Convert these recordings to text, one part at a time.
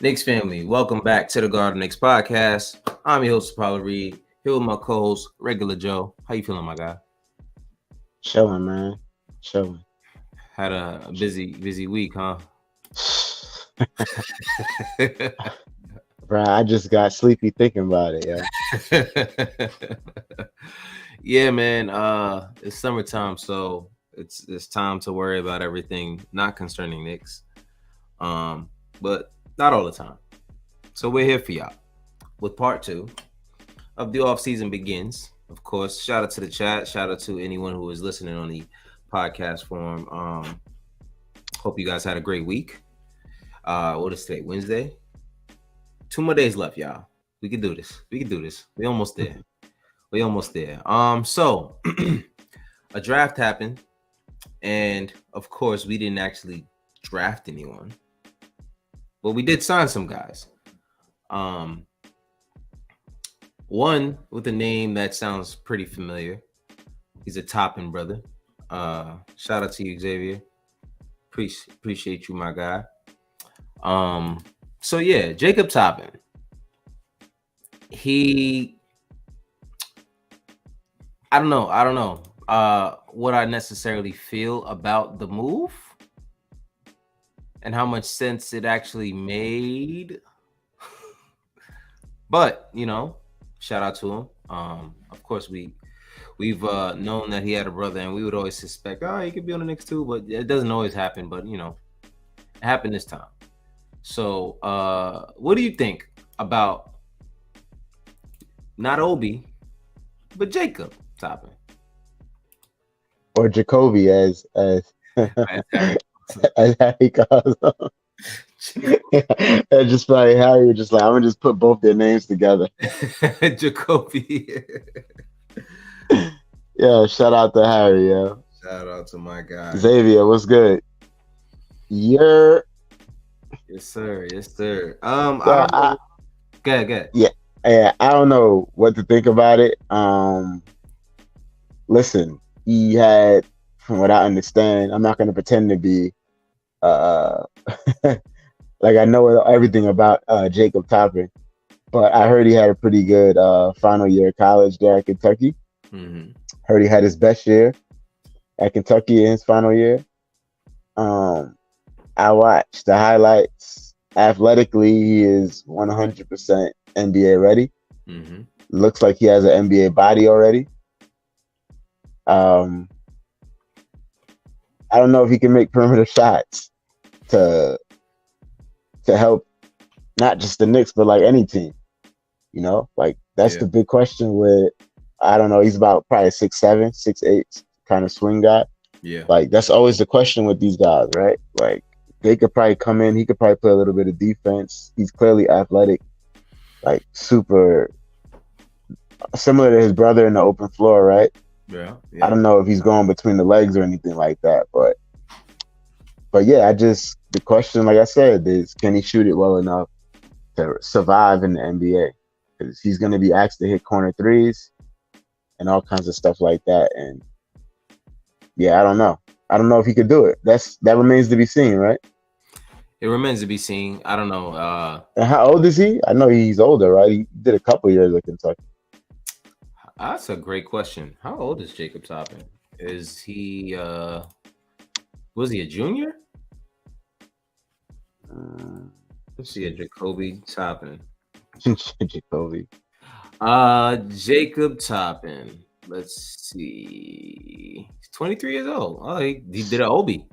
Knicks family, welcome back to the Garden Knicks podcast. I'm your host, Paulo Reed, here with my co-host, Regular Joe. How you feeling, my guy? Chilling, man. Chilling. Had a busy week, huh? Bro, I just got sleepy thinking about it, yeah. Yeah, man. It's summertime, so it's time to worry about everything not concerning Knicks. Um, but not all the time. So we're here for y'all with part two of the off season begins. Of course, shout out to the chat. Shout out to anyone who is listening on the podcast form. Hope you guys had a great week. What is today? Wednesday. 2 more days left, y'all. We can do this. We almost there. So a draft happened, and of course, we didn't actually draft anyone, but we did sign some guys. One with a name that sounds pretty familiar. He's a Toppin brother. Shout out to you, Xavier. Appreciate you, my guy. So yeah, Jacob Toppin. I don't know. What I necessarily feel about the move and how much sense it actually made. But shout out to him. Of course we've known that he had a brother, and we would always suspect, he could be on the Knicks too, but it doesn't always happen. But it happened this time. So what do you think about not Obi, but Jacob Toppin? Or Jacoby as as Harry calls him. It's just like Harry was just like, I'm gonna just put both their names together. Jacoby. Yeah, shout out to Harry, yeah. Shout out to my guy. Xavier, what's good? Yes, sir. I don't know. Go ahead. Yeah, I don't know what to think about it. Listen, he had, from what I understand, I'm not gonna pretend to be uh like I know everything about Jacob Toppin, but I heard he had a pretty good final year of college there at Kentucky. Mm-hmm. Heard he had his best year at Kentucky in his final year. I watched the highlights. Athletically, he is 100% NBA ready. Mm-hmm. Looks like he has an NBA body already. I don't know if he can make perimeter shots to help not just the Knicks, but like any team. Like that's the big question with, I don't know, he's about probably 6'7", 6'8", kind of swing guy. Yeah. Like that's always the question with these guys, right? Like they could probably come in, he could probably play a little bit of defense. He's clearly athletic, like super similar to his brother in the open floor, right? Yeah. I don't know if he's going between the legs or anything like that, but yeah, the question, like I said, is can he shoot it well enough to survive in the NBA? Because he's going to be asked to hit corner threes and all kinds of stuff like that. And yeah, I don't know if he could do it. That remains to be seen, right? It remains to be seen. I don't know. And how old is he? I know he's older, right? He did a couple years at Kentucky. That's a great question. How old is Jacob Toppin? Is he was he a junior? Let's see, a Jacoby Toppin. Jacoby. Jacob Toppin. Let's see. He's 23 years old. Oh, he did an Obi.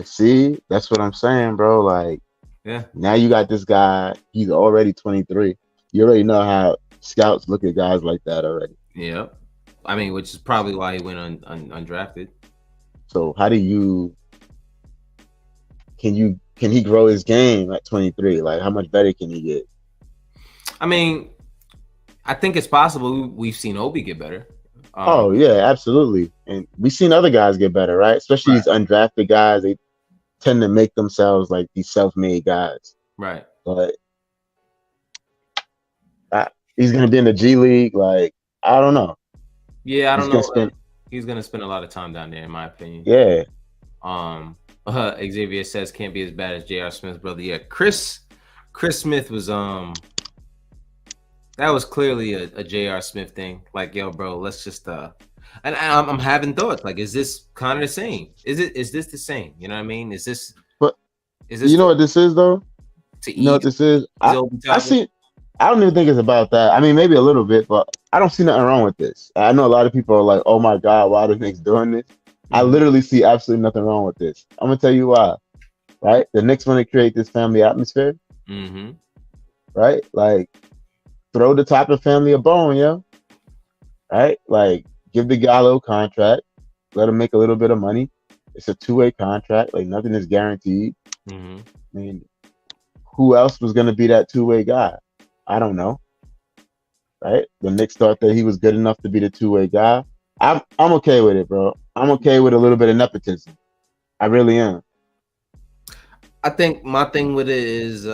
See, that's what I'm saying, bro. Like, yeah. Now you got this guy. He's already 23. You already know how scouts look at guys like that already. Yeah. I mean, which is probably why he went undrafted. So how do can he grow his game at 23? Like, how much better can he get? I mean, I think it's possible. We've seen Obi get better. Oh yeah, absolutely. And we've seen other guys get better, right? Especially these undrafted guys. They tend to make themselves like these self-made guys. Right. But he's going to be in the G League. Like, I don't know. Yeah, I don't know. He's going to spend a lot of time down there, in my opinion. Yeah. Xavier says can't be as bad as J.R. Smith's brother. Yeah, Chris Chris Smith was that was clearly a J.R. Smith thing. Like, yo, bro, let's just and I'm having thoughts. Like, is this kind of the same? Is this the same? You know what I mean? But Is this you know what this is though? to You know what ease this is? Obi I Toppin? see. I don't even think it's about that. I mean, maybe a little bit, but I don't see nothing wrong with this. I know a lot of people are like, "Oh my God, why are the Knicks doing this?" I Mm-hmm. literally see absolutely nothing wrong with this. I'm gonna tell you why. Right? The Knicks want to create this family atmosphere. Mm-hmm. Right? Like, throw the Toppin family a bone, yo. Right? Like, give the guy a little contract. Let him make a little bit of money. It's a two-way contract. Like, nothing is guaranteed. Mm-hmm. I mean, who else was gonna be that two-way guy? I don't know. Right? The Knicks thought that he was good enough to be the two-way guy. I'm okay with it, bro. I'm okay with a little bit of nepotism. I really am. I think my thing with it is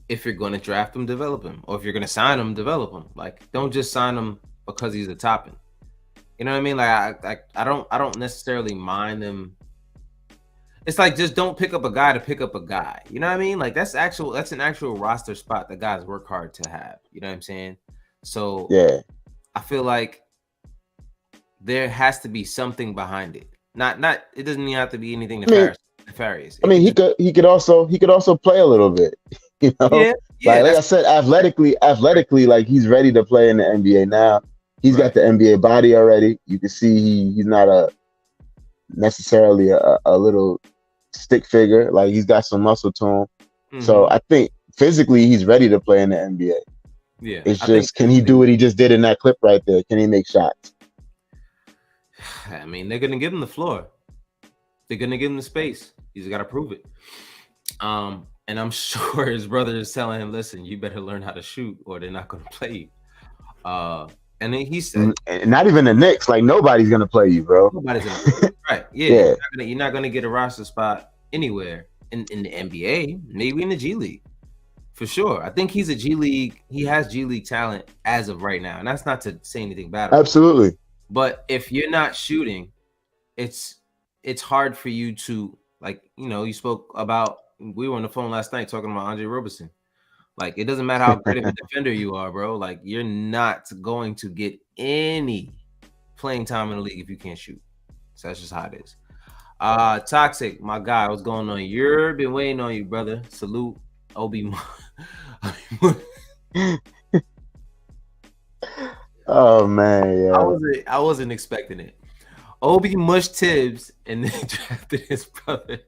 if you're going to draft him, develop him, or if you're going to sign him, develop him. Like, don't just sign him because he's a topping. You know what I mean? Like, I don't necessarily mind them. It's like, just don't pick up a guy to pick up a guy. You know what I mean? Like, that's an actual roster spot that guys work hard to have. You know what I'm saying? So Yeah. I feel like there has to be something behind it. Not it doesn't even have to be anything I mean, nefarious. I It mean, could just he could also play a little bit. You know, yeah, yeah. like That's I said, athletically, like he's ready to play in the NBA now. He's got right. the NBA body already. You can see he's not a necessarily a little stick figure. Like he's got some muscle to him. So Mm-hmm. I think physically he's ready to play in the NBA. Yeah, It's I think just, can he do mentally. what he just did in that clip right there? Can he make shots? I mean, they're gonna give him the floor. They're gonna give him the space. He's got to prove it. And I'm sure his brother is telling him, "Listen, you better learn how to shoot, or they're not gonna play you." Uh, and then he said, And not even the Knicks. Like nobody's gonna play you, bro. "Nobody's gonna play you." Right? Yeah, Yeah, you're not gonna get a roster spot anywhere in the NBA. Maybe in the G League. For sure. I think he's a G League. He has G League talent as of right now. And that's not to say anything bad about him. absolutely. But if you're not shooting, it's hard for you to, like, you spoke about, we were on the phone last night talking about Andre Roberson. Like, it doesn't matter how great of a defender you are, bro. Like, you're not going to get any playing time in the league if you can't shoot. So that's just how it is. Toxic, my guy, what's going on? You've been waiting on you, brother. Salute, Obi. Oh man, yeah. I wasn't expecting it. Obi mushed Tibbs and then drafted his brother.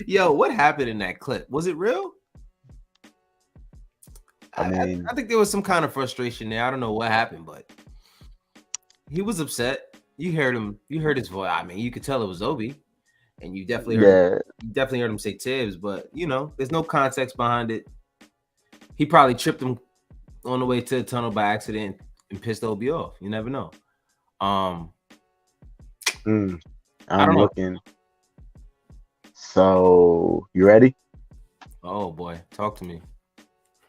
Yo, what happened in that clip? Was it real? I mean, I think there was some kind of frustration there. I don't know what happened, but he was upset. You heard him. You heard his voice. I mean, you could tell it was Obi, and yeah, you definitely heard him say Tibbs. But there's no context behind it. He probably tripped him on the way to the tunnel by accident and pissed Obi off. You never know. I don't I'm know. looking. So you ready? Oh boy, talk to me.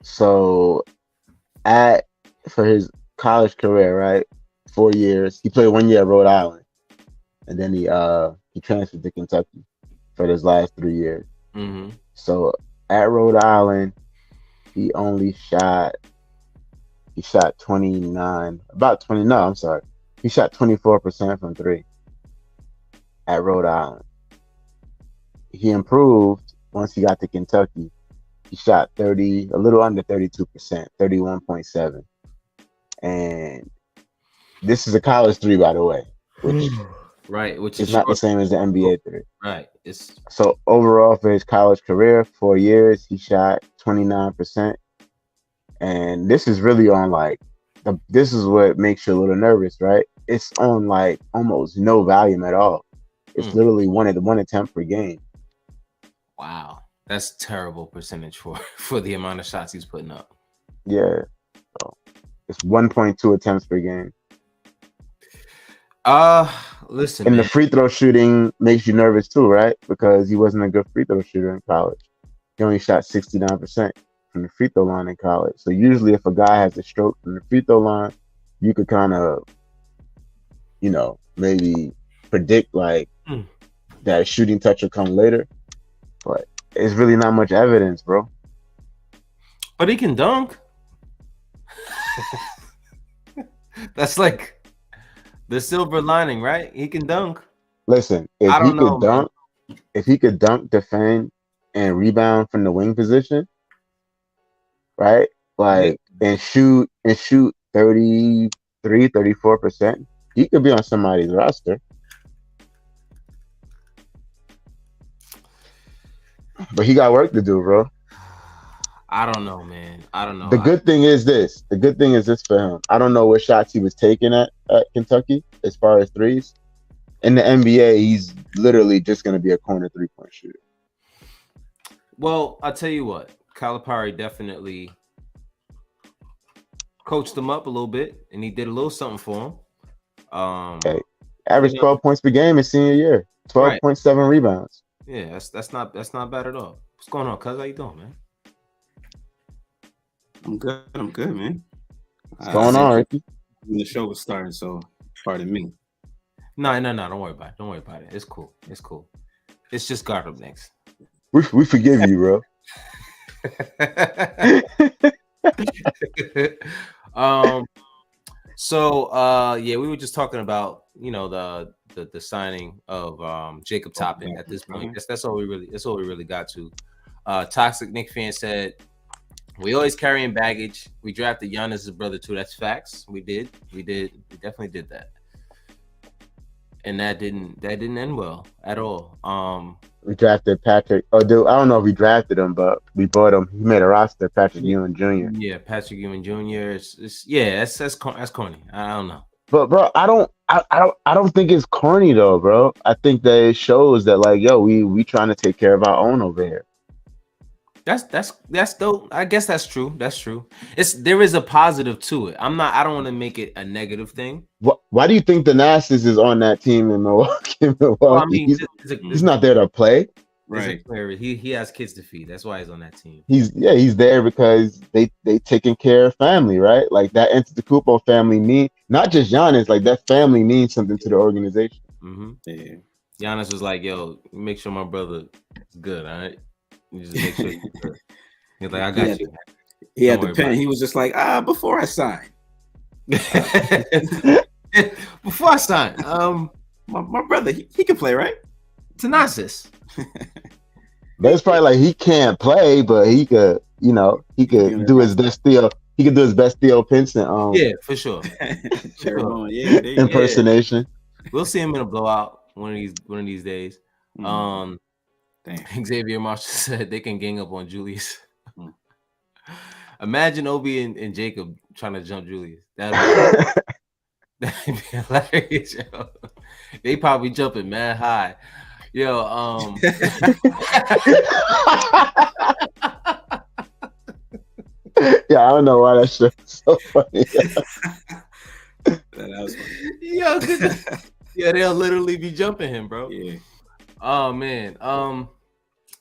So at for his college career, right? 4 years. He played 1 year at Rhode Island, and then he transferred to Kentucky for his last 3 years. Mm-hmm. So at Rhode Island, he only shot 29, about 20. No, I'm sorry. He shot 24% from three at Rhode Island. He improved once he got to Kentucky. He shot a little under 32%, 31.7. And this is a college three, by the way, which Right, which is is not the short. same as the NBA three. Right, it's So overall for his college career, 4 years, he shot 29%. And this is really on like this is what makes you a little nervous, right? It's on like almost no volume at all. It's literally one attempt per game. wow. That's terrible percentage for the amount of shots he's putting up. Yeah. So it's 1.2 attempts per game. Listen, And man. the free throw shooting makes you nervous too, right? Because he wasn't a good free throw shooter in college. He only shot 69% from the free throw line in college. So usually if a guy has a stroke from the free throw line, you could kind of, maybe predict like that shooting touch will come later. But it's really not much evidence, bro. But he can dunk. That's like the silver lining, right? He can dunk. Listen, I don't know, man. if he could dunk, defend, and rebound from the wing position, right? Yeah. Like and shoot 34%, he could be on somebody's roster. But he got work to do, bro. I don't know, man. I don't know. The good thing is this. The good thing is this for him. I don't know what shots he was taking at Kentucky as far as threes. In the NBA, he's literally just going to be a corner 3-point shooter. Well, I'll tell you what. Calipari definitely coached him up a little bit, and he did a little something for him. Okay. Average You know, 12 points per game his senior year. right? 12.7 rebounds. Yeah, that's not bad at all. What's going on, cuz? How you doing, man? I'm good. I'm good, man. What's going on, Ricky? The show was starting, so pardon me. No. Don't worry about it. Don't worry about it. It's cool. It's cool. It's just guard up next. We forgive you, bro. Yeah, we were just talking about, you know, the signing of Jacob Toppin at this point. That's all we really got to. Toxic Nick fan said, we always carrying baggage. We drafted Giannis' brother too. That's facts. We definitely did that. And that didn't end well at all. We drafted Patrick. Oh, dude, I don't know if we drafted him, but we bought him. He made a roster. Patrick Ewing Jr. Yeah, Patrick Ewing Jr. That's corny. I don't know. But bro, I don't think it's corny though, bro. I think that it shows that like, yo, we trying to take care of our own over here. That's dope. I guess that's true. That's true. There is a positive to it. I don't want to make it a negative thing. Why do you think the Nassus is on that team in Milwaukee? Well, I mean, he's not there to play. Right. He has kids to feed. That's why he's on that team. He's there because they taking care of family, right? Like that Antetokounmpo family mean not just Giannis, like that family means something to the organization. Mm-hmm. Yeah. Giannis was like, "Yo, make sure my brother is good, all right? You just make sure you're good." He's like, "I got you." He had the pen. He was just like, before I sign. Before I sign, my brother, he can play, right? Thanasis. That's probably like he can't play, but he could, he could do his best Theo. He could do his best Theo Pinson. Yeah, for sure. Impersonation. We'll see him in a blowout one of these days. Damn. Xavier Marshall said they can gang up on Julius. Imagine Obi and Jacob trying to jump Julius. That'd be hilarious, yo. They probably jumping mad high. Yo, yeah, I don't know why that shit is so funny. That was funny. Yo, yeah, they'll literally be jumping him, bro. Yeah. Oh man.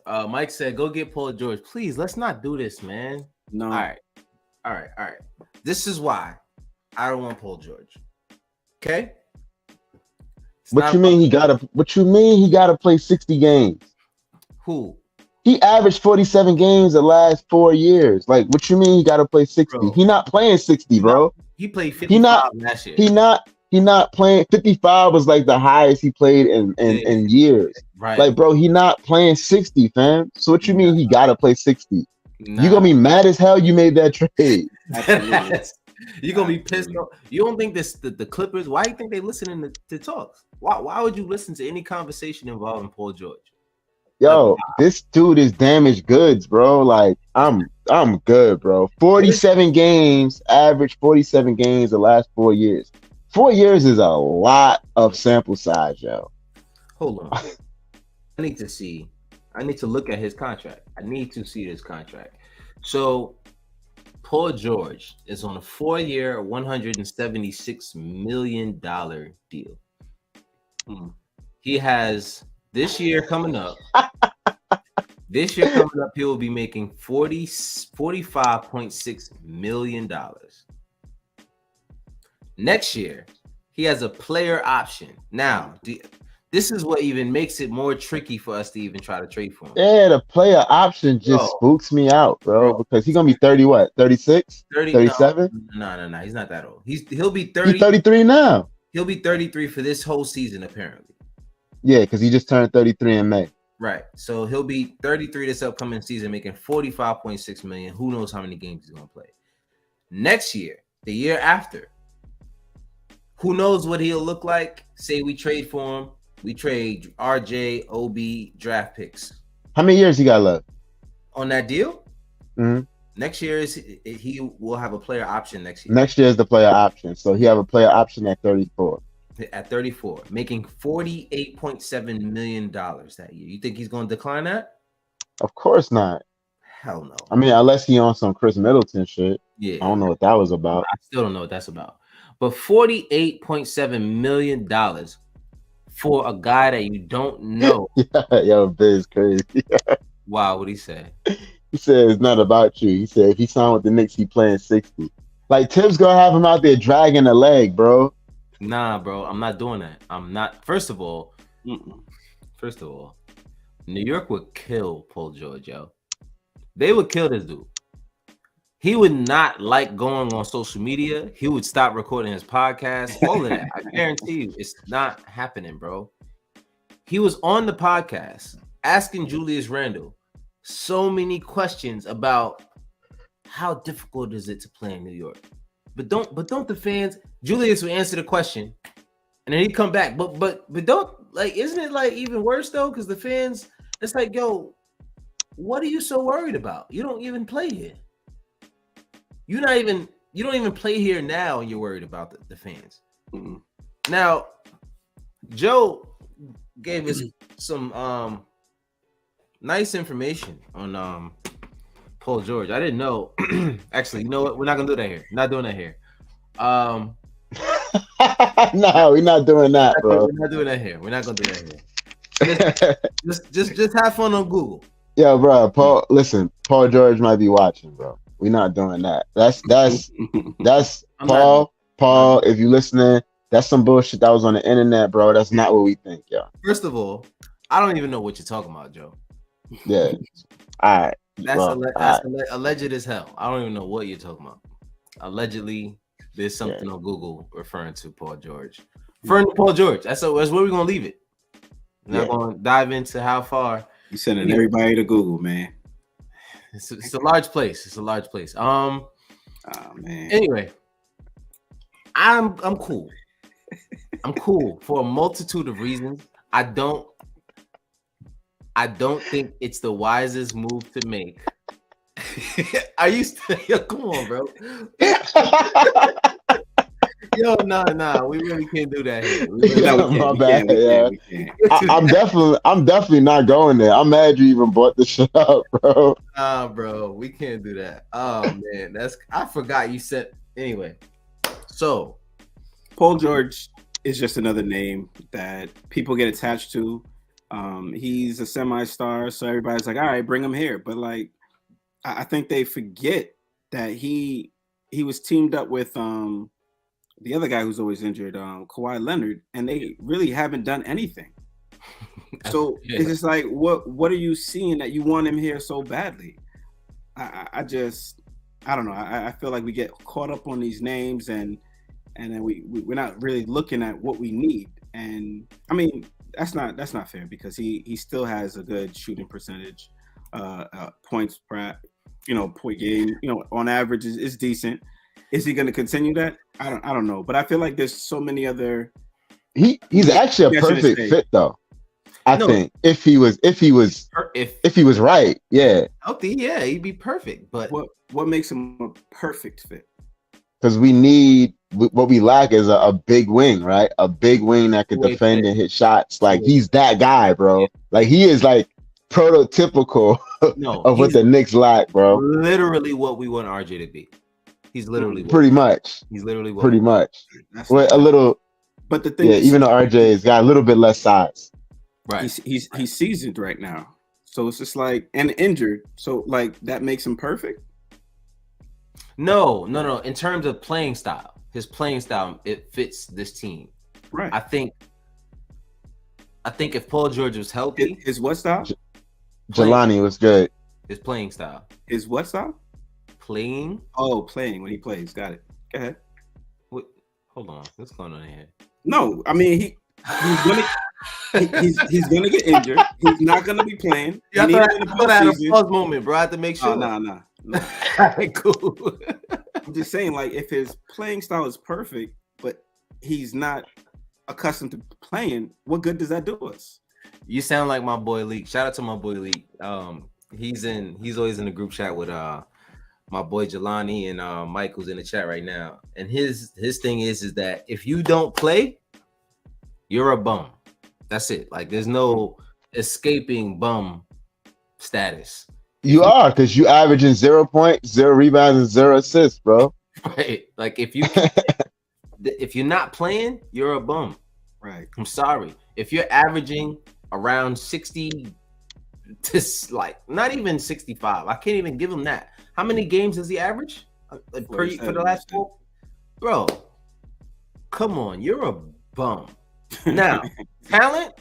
Mike said, "Go get Paul George, please. Let's not do this, man." No. All right. This is why I don't want Paul George. Okay. What you mean he gotta play 60 games? Who? He averaged 47 games the last 4 years. Like, what you mean he gotta play 60? Bro. He not playing 60, bro. He played 55 last year. He not playing 55 was like the highest he played in years. Right. Like, bro, he not playing 60, fam. So what you mean he gotta play 60? Nah. You gonna be mad as hell you made that trade. You're gonna be pissed off. You don't think the Clippers, why do you think they listening to talks? Why would you listen to any conversation involving Paul George? Yo, this dude is damaged goods, bro. Like, I'm good, bro. 47 games, average 47 games the last 4 years. 4 years is a lot of sample size, yo. Hold on. I need to look at his contract. I need to see his contract. So Paul George is on a 4-year, $176 million deal. He has this year coming up. He will be making $45.6 million. Next year, he has a player option. Now, this is what even makes it more tricky for us to even try to trade for him. Yeah, the player option just Bro, spooks me out, bro, because he's gonna be 30, what, 36, 30? 37? No. He's not that old. He'll be He's 30. 33 now. He'll be 33 for this whole season, apparently. Yeah, because he just turned 33 in May. Right. So he'll be 33 this upcoming season, making 45.6 million. Who knows how many games he's gonna play next year, the year after. Who knows what he'll look like? Say we trade for him. We trade RJ, OB, draft picks. How many years he got left on that deal? Mm-hmm. Next year he will have a player option next year. Next year is the player option, so he have a player option at 34. At 34, making $48.7 million that year. You think he's going to decline that? Of course not. Hell no. I mean, unless he on some Chris Middleton shit. Yeah. I don't know what that was about. I still don't know what that's about. But $48.7 million for a guy that you don't know. Yeah, yo, Biz crazy. Wow, what'd he say? He said it's not about you. He said if he signed with the Knicks, he playing 60. Like Tibbs gonna have him out there dragging a leg, bro. Nah, bro, I'm not doing that. I'm not. First of all, New York would kill Paul George, yo. They would kill this dude. He would not like going on social media. He would stop recording his podcast. All of that. I guarantee you, it's not happening, bro. He was on the podcast asking Julius Randle so many questions about how difficult is it to play in New York. But don't the fans? Julius would answer the question, and then he'd come back. But don't, like, isn't it like even worse though? Because the fans, it's like, yo, what are you so worried about? You don't even play here. You don't even play here now, and you're worried about the fans. Mm-hmm. Now, Joe gave us some nice information on Paul George. I didn't know. Actually, you know what? We're not gonna do that here. Not doing that here. No, we're not doing that, bro. We're not doing that here. We're not gonna do that here. Just have fun on Google. Yo, bro. Paul George might be watching, bro. We're not doing that. That's Paul. If you listening, that's some bullshit that was on the internet, bro. That's not what we think, yo. First of all, I don't even know what you're talking about, Joe. Yeah. All right. That's alleged as hell. I don't even know what you're talking about. Allegedly, there's something on Google referring to Paul George. Referring to Paul George. That's where we're gonna leave it. We're not gonna dive into how far. You're sending everybody to Google, man. It's a large place. It's a large place. Oh man. Anyway, I'm cool. I'm cool for a multitude of reasons. I don't think it's the wisest move to make. Are you still? Yo, come on, bro. Yo, nah. We really can't do that here. My bad. I'm definitely not going there. I'm mad you even brought this shit up, bro. Nah, bro, we can't do that. Oh man, I forgot you said. Anyway, so Paul George is just another name that people get attached to. He's a semi-star, so everybody's like, all right, bring him here. But like, I think they forget that he was teamed up with the other guy who's always injured, Kawhi Leonard, and they really haven't done anything. So it's just like, what are you seeing that you want him here so badly? I don't know. I feel like we get caught up on these names and then we're not really looking at what we need. And I mean, that's not fair because he still has a good shooting percentage, points per point game. On average is decent. Is he going to continue that? I don't know, but I feel like there's so many other. He's actually a perfect fit though. I think if he was right, yeah. Healthy, yeah, he'd be perfect. But what makes him a perfect fit? Because we need what we lack is a big wing, right? A big wing that could defend and hit shots. Like he's that guy, bro. Like he is like prototypical of what the Knicks lack, bro. Literally what we want RJ to be. He's literally pretty much. He's literally pretty much. Well, a little, but the thing is, even though RJ has got a little bit less size, right? He's seasoned right now, so it's just like and injured, so like that makes him perfect. No. In terms of playing style, his playing style, it fits this team. Right. I think I think if Paul George was healthy, His what style? playing Jelani was good. his playing style, His what style? playing. Oh, playing when he plays. Got it. Go ahead. What, hold on, what's going on here? No, I mean he's gonna he's gonna get injured. He's not gonna be playing. Yeah, I thought I had a pause moment, bro. I had to make sure. Oh, nah. Cool. I'm just saying, like, if his playing style is perfect, but he's not accustomed to playing, what good does that do us? You sound like my boy Leak. Shout out to my boy Leak. He's always in the group chat with my boy Jelani and Mike, who's in the chat right now. And his thing is that if you don't play, you're a bum. That's it. Like, there's no escaping bum status. You are, because you averaging 0 points, 0 rebounds, and 0 assists, bro. Right? Like, if you're not playing, you're a bum. Right. I'm sorry. If you're averaging around 60 to, like, not even 65, I can't even give him that. How many games does he average for the last 4? Bro, come on, you're a bum. Now, talent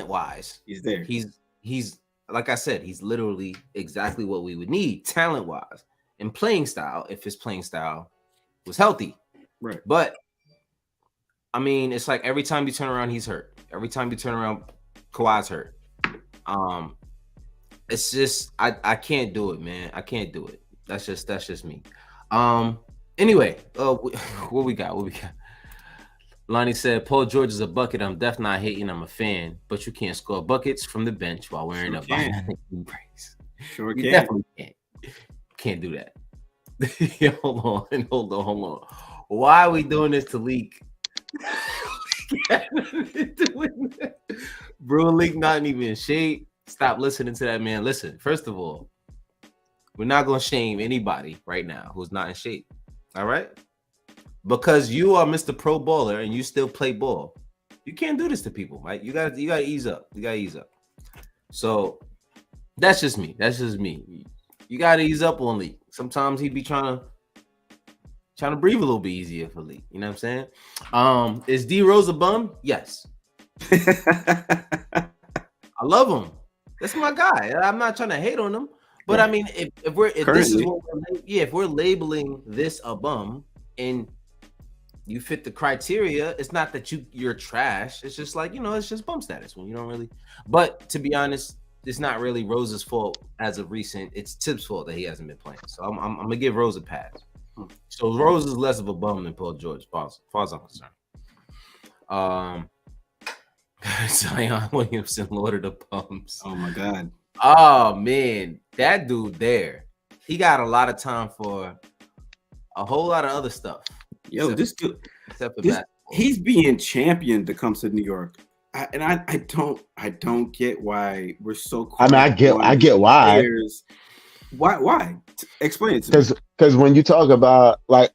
wise, he's there. He's like I said, he's literally exactly what we would need talent wise. And playing style, if his playing style was healthy. Right. But I mean, it's like every time you turn around, he's hurt. Every time you turn around, Kawhi's hurt. It's just I can't do it, man. I can't do it. That's just me. Anyway, what we got? Lonnie said, Paul George is a bucket. I'm definitely not hating. I'm a fan, but you can't score buckets from the bench while wearing a bionic brace. Sure You can. definitely can't do that. Hold on. Why are we doing this to Leak? Bro, Leak not even in shape. Stop listening to that man. Listen, first of all, we're not going to shame anybody right now who's not in shape. All right? Because you are Mr. Pro Baller and you still play ball. You can't do this to people, right? You gotta ease up. So that's just me. You gotta ease up on Leak. Sometimes he'd be trying to breathe a little bit easier for Leak. You know what I'm saying? Is D Rose a bum? Yes. I love him. That's my guy. I'm not trying to hate on him. But I mean, if we're labeling this a bum and you fit the criteria, it's not that you're trash. It's just like, it's just bum status when you don't really. But to be honest, it's not really Rose's fault as of recent. It's Tip's fault that he hasn't been playing. So I'm gonna give Rose a pass. So Rose is less of a bum than Paul George, as far as I'm concerned. Zion Williamson, Lord of the Bums. Oh my God. Oh man, that dude there, he got a lot of time for a whole lot of other stuff. Yo, this dude, except for basketball. He's being championed to come to New York. I don't get why we're so. I mean, I get why. Why? Explain it to me. Because when you talk about like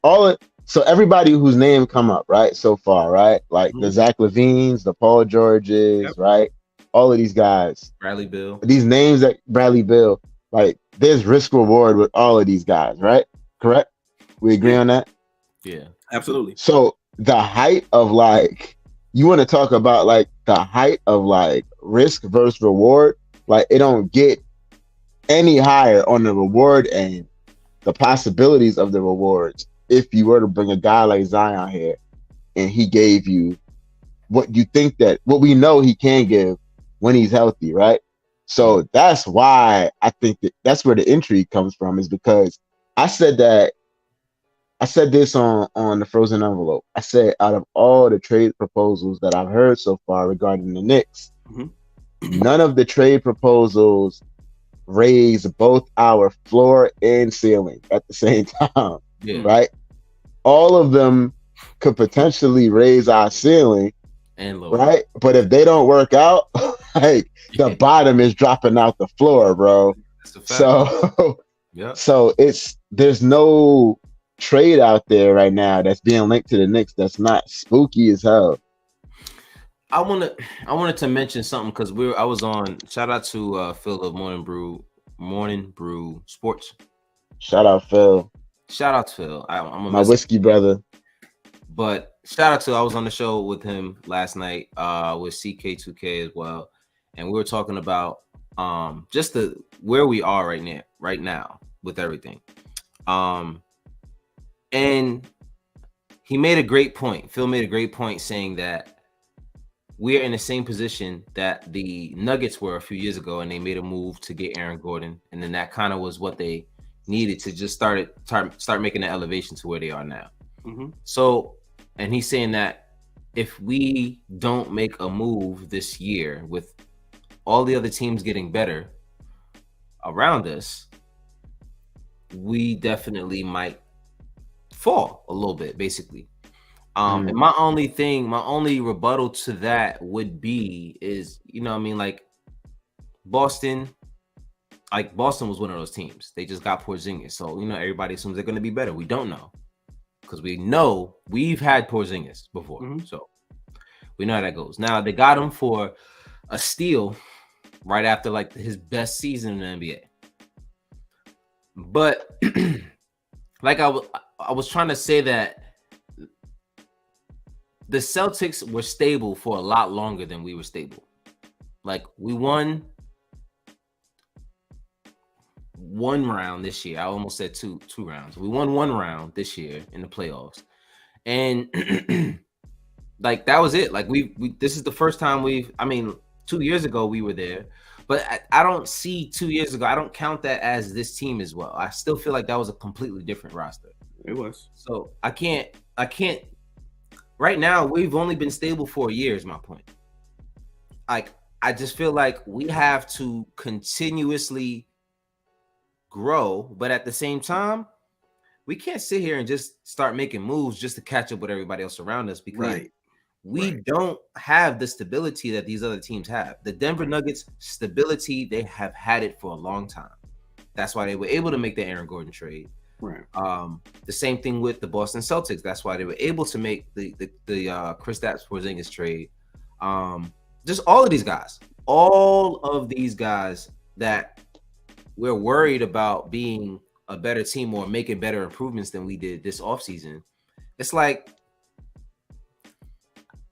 so everybody whose name come up right so far, right? Like the Zach LaVines, the Paul Georges, right? All of these guys, Bradley Beal. These names that Bradley Beal, like there's risk reward with all of these guys, right? Correct? We agree on that? Yeah, absolutely. So the height of like, you want to talk about like the height of like risk versus reward, like it don't get any higher on the reward and the possibilities of the rewards if you were to bring a guy like Zion here and he gave you what we know he can give when he's healthy, right? So that's why I think that's where the intrigue comes from, is because I said this on the Frozen Envelope. I said out of all the trade proposals that I've heard so far regarding the Knicks, none of the trade proposals raise both our floor and ceiling at the same time, right? All of them could potentially raise our ceiling, and lower, right? But if they don't work out, like the bottom is dropping out the floor, bro. So, so there's no trade out there right now that's being linked to the Knicks that's not spooky as hell. I wanted to mention something because I was on. Shout out to Phil of Morning Brew Sports. Shout out Phil. Shout out to Phil. I'm my whiskey brother. But shout out to I was on the show with him last night with CK2K as well, and we were talking about just the where we are right now with everything. And he made a great point. Phil made a great point saying that we're in the same position that the Nuggets were a few years ago, and they made a move to get Aaron Gordon, and then that kind of was what they needed to just start making the elevation to where they are now. Mm-hmm. So, and he's saying that if we don't make a move this year with all the other teams getting better around us, we definitely might fall a little bit, basically. And my only rebuttal to that would be is, you know what I mean, like Boston was one of those teams. They just got Porzingis. So, you know, everybody assumes they're going to be better. We don't know. Because we know we've had Porzingis before. Mm-hmm. So we know how that goes. Now, they got him for a steal right after like his best season in the NBA. But like I was trying to say that the Celtics were stable for a lot longer than we were stable. Like we won one round this year. I almost said two rounds. We won one round this year in the playoffs. And like that was it. Like we this is the first time 2 years ago we were there. But I don't see 2 years ago. I don't count that as this team as well. I still feel like that was a completely different roster. It was. So I can't. Right now, we've only been stable for a year, is my point. Like, I just feel like we have to continuously grow, but at the same time, we can't sit here and just start making moves just to catch up with everybody else around us because we don't have the stability that these other teams have. The Denver Nuggets stability, they have had it for a long time. That's why they were able to make the Aaron Gordon trade. Right. The same thing with the Boston Celtics. That's why they were able to make the Kristaps Porzingis trade. Just all of these guys that we're worried about being a better team or making better improvements than we did this offseason. It's like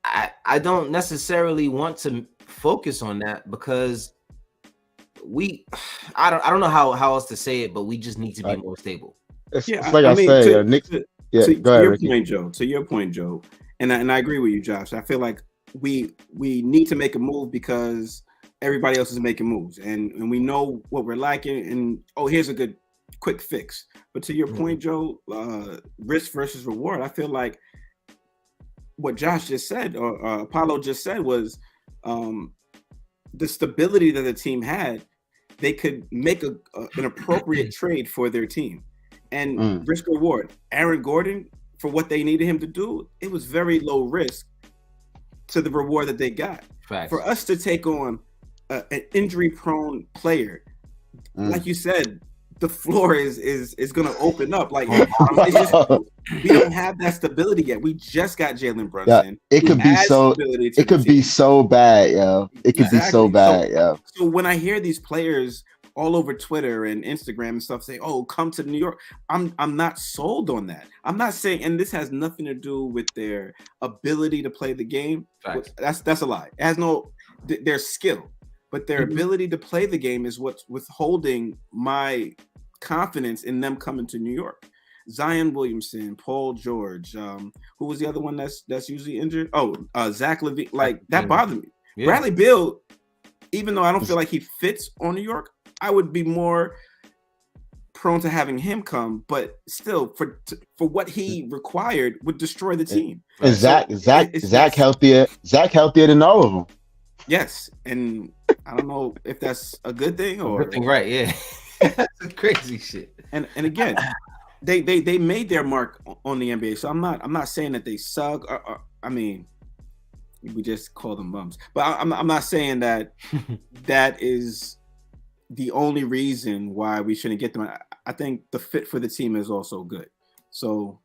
I don't necessarily want to focus on that because I don't know how else to say it, but we just need to be more stable. It's like I say, Nick. To your point, Joe, and I agree with you, Josh. I feel like we need to make a move because everybody else is making moves, and we know what we're lacking. And here's a good quick fix. But to your point, Joe, risk versus reward. I feel like what Josh just said, or Apollo just said, was the stability that the team had. They could make an appropriate trade for their team. And risk reward. Aaron Gordon, for what they needed him to do, it was very low risk to the reward that they got. Facts. For us to take on an injury-prone player, like you said, the floor is going to open up. Like it's just, we don't have that stability yet. We just got Jalen Brunson. Yeah, it could be so. It could be so bad, yo. It could be so bad, yo. So when I hear these players all over Twitter and Instagram and stuff say, "Oh, come to New York," I'm not sold on that. I'm not saying, and this has nothing to do with their ability to play the game. Facts. That's a lie. It has their skill, but their ability to play the game is what's withholding my confidence in them coming to New York. Zion Williamson, Paul George, who was the other one that's usually injured? Zach LaVine. Like that bothered me. Yeah. Bradley Beal, even though I don't feel like he fits on New York, I would be more prone to having him come, but still for what he required would destroy the team. And Zach healthier than all of them. Yes, and I don't know if that's a good thing or good thing, right? Yeah, that's crazy shit. And again, they made their mark on the NBA, so I'm not saying that they suck. I mean, we just call them bums, but I'm not saying that that is the only reason why we shouldn't get them. I think the fit for the team is also good. So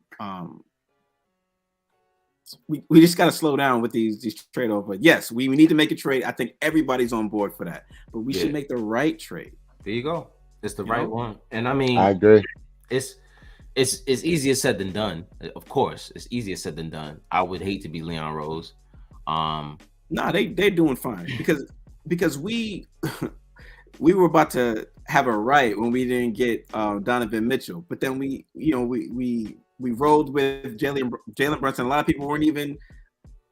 we just got to slow down with these trade-offs. But yes, we need to make a trade. I think everybody's on board for that. But we should make the right trade. There you go. It's the right one. And I mean, I agree. It's it's easier said than done. Of course, it's easier said than done. I would hate to be Leon Rose. Nah, they're doing fine because we we were about to have a right when we didn't get Donovan Mitchell, but then we rolled with Jalen Brunson. A lot of people didn't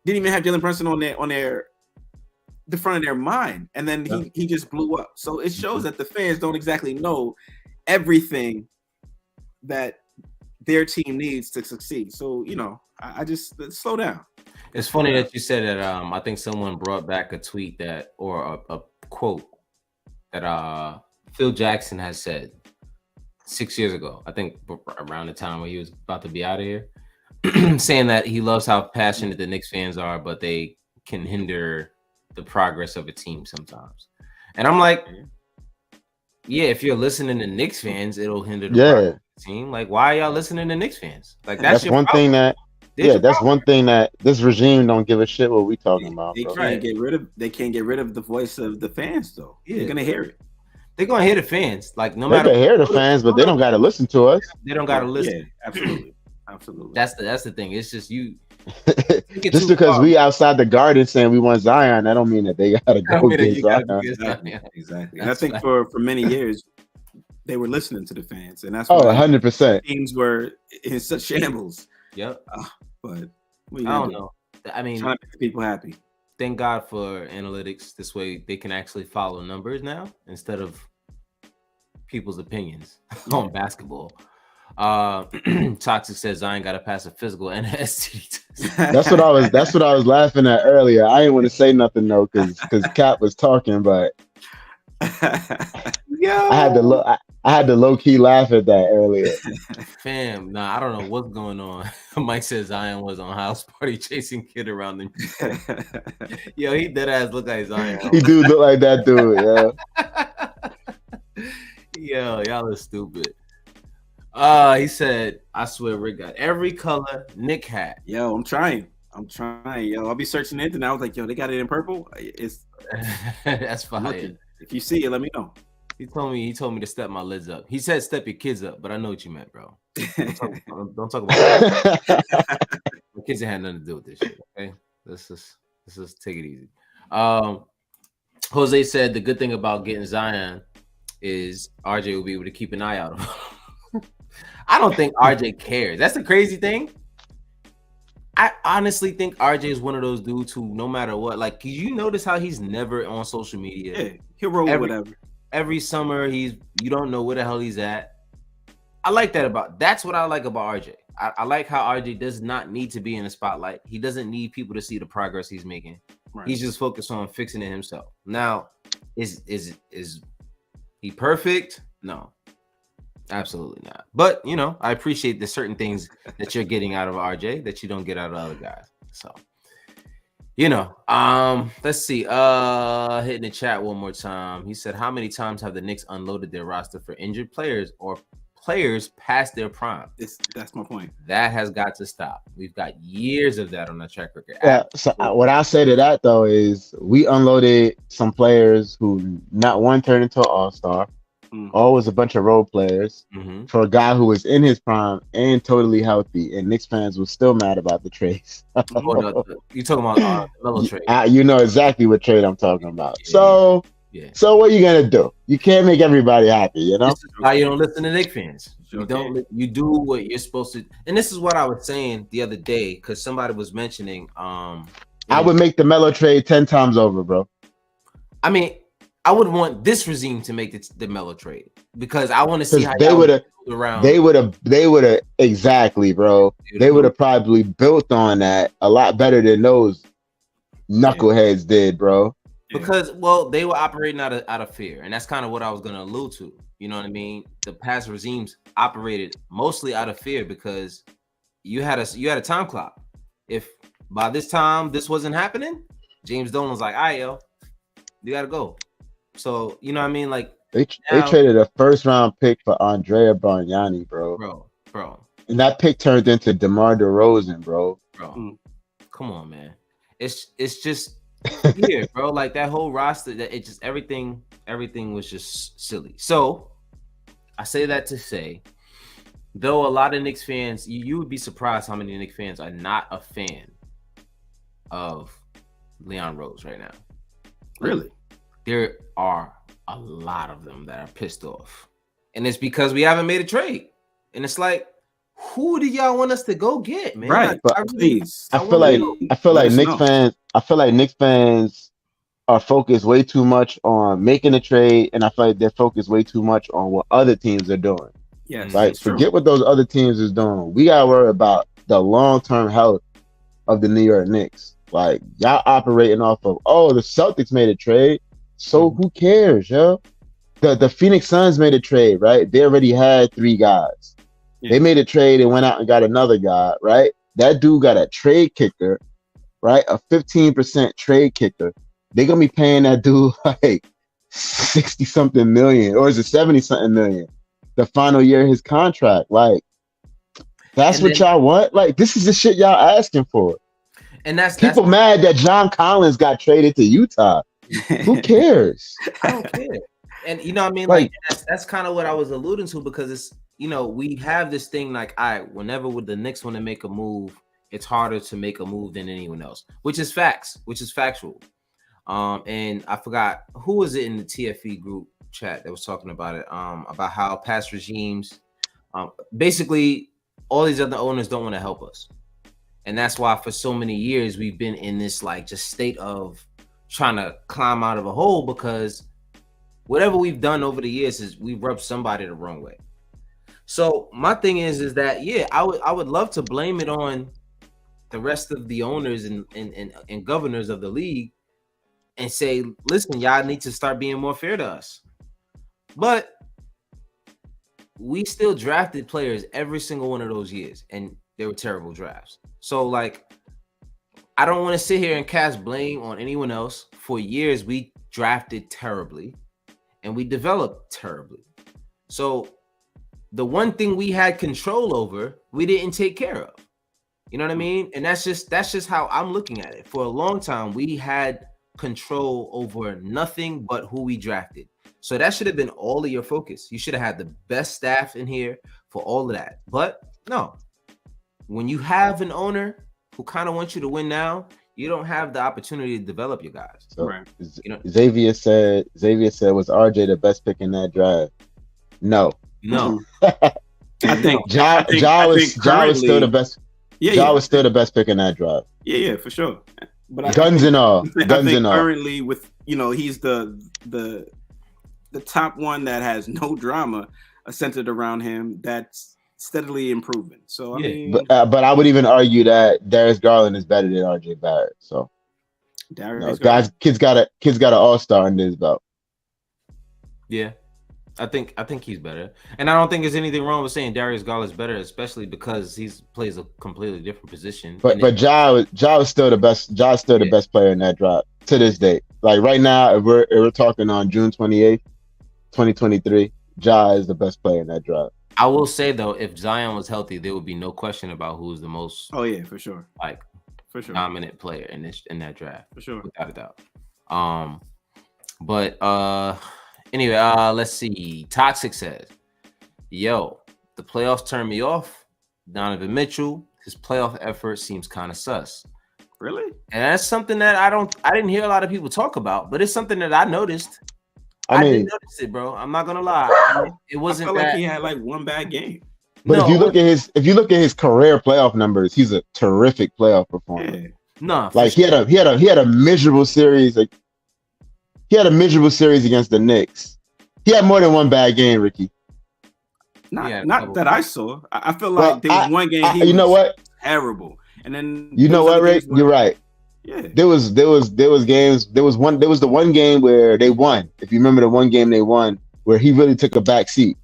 even have Jalen Brunson on the front of their mind, and then he just blew up. So it shows that the fans don't exactly know everything that their team needs to succeed. So I just slow down. It's funny that you said that. I think someone brought back a tweet or a quote that Phil Jackson has said 6 years ago. I think around the time where he was about to be out of here, saying that he loves how passionate the Knicks fans are, but they can hinder the progress of a team sometimes. And I'm like, yeah, if you're listening to Knicks fans, it'll hinder the progress of the team. Like, why are y'all listening to Knicks fans? Like, that's one thing that. That's one thing that this regime don't give a shit what we talking about. They can't get rid of the voice of the fans though. Yeah. They're gonna hear it. They're gonna hear the fans. Like no matter. They can hear the fans, but they don't got to listen to us. They don't got to listen. Yeah, absolutely. That's the thing. It's just you. Just because we outside the garden saying we want Zion, that don't mean that they gotta go get Zion. Exactly. And I think for many years they were listening to the fans, and that's 100%. Teams were in such shambles. Yep. But I don't know. I mean, trying to make people happy. Thank God for analytics. This way they can actually follow numbers now instead of people's opinions on basketball. Toxic says Zion got to pass a physical and an STD test. That's what I was laughing at earlier. I didn't want to say nothing though, because Cap was talking, but I had to low key laugh at that earlier. Fam, nah, I don't know what's going on. Mike says Zion was on house party chasing kid around the. Yo, he dead ass look like Zion. He do look like that dude, Yo, y'all are stupid. He said, I swear Rick got every color Nick had. Yo, I'm trying. Yo, I'll be searching it, and I was like, yo, they got it in purple. It's that's fine. If you see it, let me know. He told me to step my lids up. He said step your kids up, but I know what you meant, bro. Don't talk about that. My kids ain't had nothing to do with this shit. Okay, let's just take it easy. Jose said the good thing about getting Zion is RJ will be able to keep an eye out on him. I don't think RJ cares. That's the crazy thing. I honestly think RJ is one of those dudes who, no matter what, like, you notice how he's never on social media. Yeah, he'll roll with whatever. Every summer, you don't know where the hell he's at. That's what I like about RJ. I like how RJ does not need to be in the spotlight. He doesn't need people to see the progress he's making. Right. He's just focused on fixing it himself. Now, is he perfect? No, absolutely not. But I appreciate the certain things that you're getting out of RJ that you don't get out of other guys. So. Let's see. Hitting the chat one more time. He said, how many times have the Knicks unloaded their roster for injured players or players past their prime? That's my point. That has got to stop. We've got years of that on our track record. Yeah. So what I say to that though is we unloaded some players who not one turned into an all-star. All was a bunch of role players for a guy who was in his prime and totally healthy, and Knicks fans were still mad about the trades. You talking about Melo trade? You know exactly what trade I'm talking about. Yeah. So what are you gonna do? You can't make everybody happy, This is why you don't listen to Knicks fans. You don't. You do what you're supposed to. And this is what I was saying the other day because somebody was mentioning. I would make the Melo trade 10 times over, bro. I mean. I would want this regime to make the Melo trade because I want to see how they would have around. They would have exactly, bro. They would have probably built on that a lot better than those knuckleheads did, bro. Because they were operating out of fear, and that's kind of what I was gonna allude to. You know what I mean? The past regimes operated mostly out of fear because you had a time clock. If by this time this wasn't happening, James Dolan was like, "All right, yo, you gotta go." So, you know what I mean? Like they traded a first round pick for Andrea Bargnani, bro. And that pick turned into DeMar DeRozan, bro. Come on, man. It's just here, bro. Like that whole roster, that it just everything was just silly. So I say that to say Though a lot of Knicks fans, you would be surprised how many Knicks fans are not a fan of Leon Rose right now. Really? There are a lot of them that are pissed off. And it's because we haven't made a trade. And it's like, who do y'all want us to go get, man? Right. Like, But Please. I feel like Let us Knicks know. fans. I feel like Knicks fans are focused way too much on making a trade, and I feel like they're focused way too much on what other teams are doing. Yes, Right? it's true. Forget what those other teams is doing. We gotta worry about the long-term health of the New York Knicks. Like y'all operating off of, oh, the Celtics made a trade, so who cares, yo? The Phoenix Suns made a trade, right? They already had 3 guys. Yeah. They made a trade and went out and got another guy, right? That dude got a trade kicker, right? A 15% trade kicker. They're gonna be paying that dude like 60 something million, or is it 70 something million? The final year of his contract. Like, that's And what then- y'all want? Like, this is the shit y'all asking for. And that's People mad that John Collins got traded to Utah. Who cares? I don't care. And you know what I mean? Like- Like that's kind of what I was alluding to, because it's, you know, we have this thing like, all right, whenever with the Knicks want to make a move, it's harder to make a move than anyone else, which is factual. And I forgot who was it in the TFE group chat that was talking about it, about how past regimes, basically all these other owners don't want to help us. And that's why for so many years we've been in this like just state of trying to climb out of a hole, because whatever we've done over the years is we've rubbed somebody the wrong way. So my thing is that, yeah, I would love to blame it on the rest of the owners and governors of the league and say, listen, y'all need to start being more fair to us. But we still drafted players every single one of those years, and they were terrible drafts. So like, I don't want to sit here and cast blame on anyone else. For years, we drafted terribly and we developed terribly. So the one thing we had control over, we didn't take care of. You know what I mean? And that's just how I'm looking at it. For a long time, we had control over nothing but who we drafted. So that should have been all of your focus. You should have had the best staff in here for all of that. But no, when you have an owner who kind of wants you to win now, you don't have the opportunity to develop your guys. So, Right. you know, Xavier said, was RJ the best pick in that draft? No. No. I think Ja was still the best. Ja was still the best pick in that draft. Yeah, for sure. But guns and all. I think currently with, you know, he's the top one that has no drama centered around him that's steadily improving. So I mean, but I would even argue that Darius Garland is better than RJ Barrett. So kids got an all-star under his belt. Yeah. I think he's better, and I don't think there's anything wrong with saying Darius Garland is better, especially because he plays a completely different position. But Ja was still the best. Ja's still the best player in that draft to this day. Like right now, if we're talking on June 28th, 2023, Ja is the best player in that draft. I will say though, if Zion was healthy, there would be no question about who's the most. Oh yeah, for sure. Like for sure dominant player in that draft. For sure, without a doubt. But anyway, let's see. Toxic says, yo, the playoffs turned me off. Donovan Mitchell, his playoff effort seems kind of sus. Really? And that's something that I didn't hear a lot of people talk about, but it's something that I noticed. I didn't notice it, bro. I'm not gonna lie. It wasn't like he had like one bad game. But if you look at his career playoff numbers, he's a terrific playoff performer. Yeah. No, like he had a miserable series. Like he had a miserable series against the Knicks. He had more than one bad game, Ricky. Not that I saw. I feel like there was one game. You know what? Terrible. And then you know what, Rick? You're right. Yeah. There was games. There was the one game where they won. If you remember the one game they won, where he really took a back seat.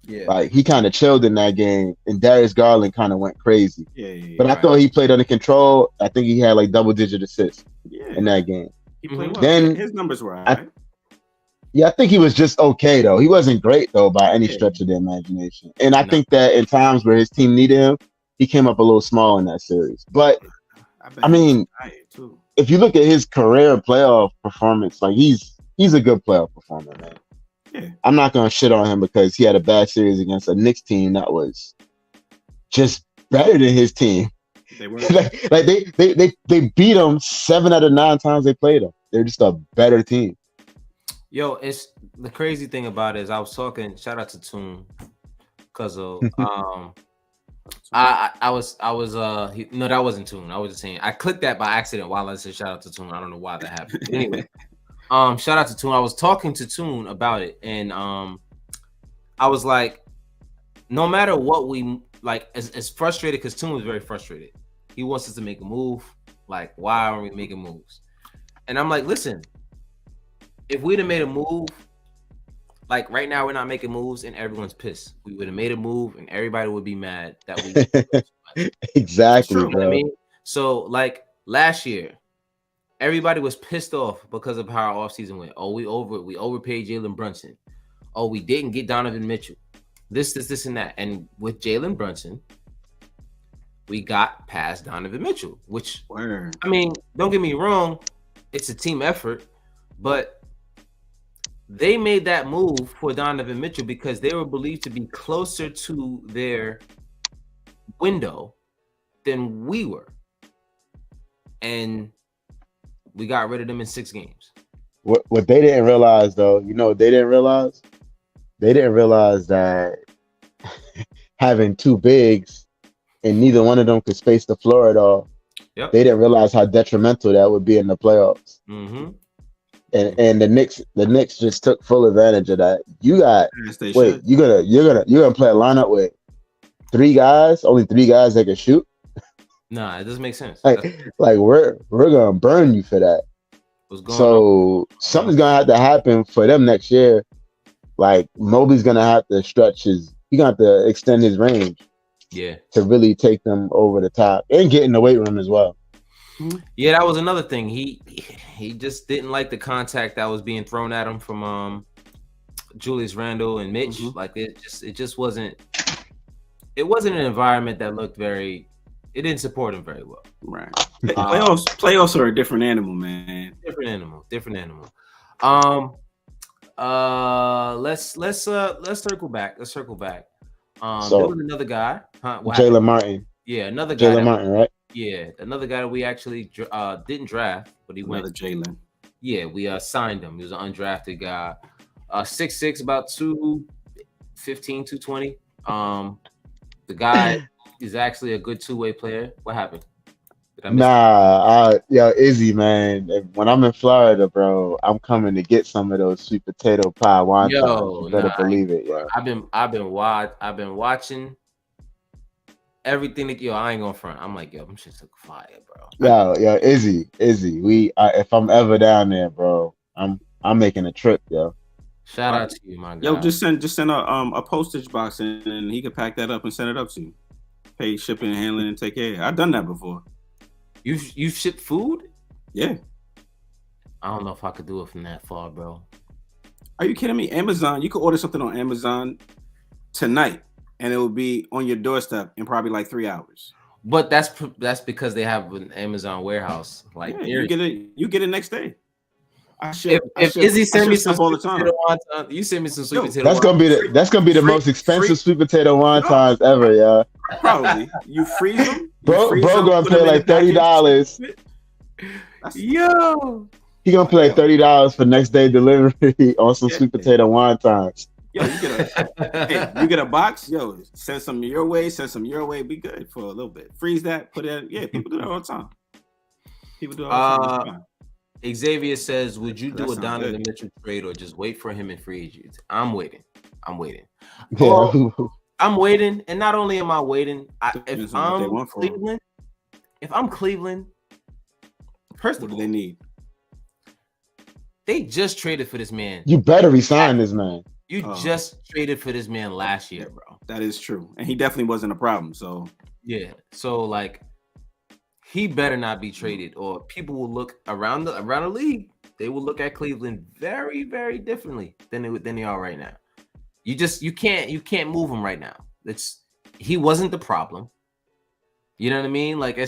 Yeah. Like he kind of chilled in that game, and Darius Garland kind of went crazy. Yeah. But I thought he played under control. I think he had like double-digit assists in that game. He played well. Then his numbers were all right. I think he was just okay though. He wasn't great though by any stretch of the imagination. And I think that in times where his team needed him, he came up a little small in that series. But I mean, if you look at his career playoff performance, like he's a good playoff performer, man. Yeah. I'm not gonna shit on him because he had a bad series against a Knicks team that was just better than his team. They were. like they beat them 7 out of 9 times they played them. They're just a better team. Yo, it's the crazy thing about it is I was talking. Shout out to Toon, cause of I was no, that wasn't Toon. I was just saying I clicked that by accident while I said shout out to Toon. I don't know why that happened. But anyway, shout out to Toon. I was talking to Toon about it, and I was like, no matter what we like, as frustrated because Toon was very frustrated. He wants us to make a move. Like, why aren't we making moves? And I'm like, listen, if we'd have made a move, like right now we're not making moves and everyone's pissed. We would have made a move and everybody would be mad that we Exactly, you know bro. what I mean? So like last year, everybody was pissed off because of how our offseason went. Oh, we overpaid Jalen Brunson. Oh, we didn't get Donovan Mitchell. This, and that. And with Jalen Brunson, we got past Donovan Mitchell, which I mean, don't get me wrong, it's a team effort, but they made that move for Donovan Mitchell because they were believed to be closer to their window than we were. And we got rid of them in 6 games. What they didn't realize though, you know what they didn't realize? They didn't realize that having 2 bigs and neither one of them could space the floor at all. Yep. They didn't realize how detrimental that would be in the playoffs. Mm-hmm. And the Knicks just took full advantage of that. You got you're gonna play a lineup with 3 guys, only 3 guys that can shoot. Nah, it doesn't make sense. Like we're gonna burn you for that. Something's gonna have to happen for them next year. Like Mobley's gonna have to he's gonna have to extend his range. Yeah. To really take them over the top and get in the weight room as well. Yeah, that was another thing. He just didn't like the contact that was being thrown at him from Julius Randle and Mitch. Mm-hmm. Like it just wasn't an environment that looked it didn't support him very well. Right. Playoffs are a different animal, man. Different animal. Let's circle back. There was another guy, Jalen Martin. Yeah, another guy. Jalen Martin, right? Yeah, another guy that we actually didn't draft, but he went. Jalen. Yeah, we signed him. He was an undrafted guy. 6'6", about 215, 220. The guy is actually a good 2-way player. What happened? Izzy, man. When I'm in Florida, bro, I'm coming to get some of those sweet potato pie wontons. You better believe it, yo. I've been watching everything that I ain't gonna front. I'm like, I'm just look fire, bro. Yo, Izzy. If I'm ever down there, bro, I'm making a trip, yo. Shout out to you, my guy. Yo, just send a postage box and he could pack that up and send it up to you. Pay shipping and handling and take care. I've done that before. You ship food? Yeah. I don't know if I could do it from that far, bro. Are you kidding me? Amazon, you could order something on Amazon tonight and it will be on your doorstep in probably like 3 hours. But that's because they have an Amazon warehouse. Like you get it next day. If Izzy send me some all the time, you send me some sweet potato. That's gonna be the most expensive sweet potato wontons ever, yeah. Probably. You freeze them. Bro gonna pay like $30. Yo, he gonna pay like $30 for next day delivery on some sweet potato wontons. Yo, you get a box. Yo, send some your way. Be good for a little bit. Freeze that. Put it. Yeah, people do that all the time. Xavier says, "Would you do a Donovan Mitchell trade or just wait for him in free agency?" I'm waiting. Well, I'm waiting, and not only am I waiting, if I'm Cleveland, first of all, what do they need? They just traded for this man. You better resign this man. You just traded for this man last year, bro. That is true, and he definitely wasn't a problem. So yeah, so like, he better not be traded, or people will look around the league. They will look at Cleveland very, very differently than they are right now. You can't move him right now. He wasn't the problem. You know what I mean? Like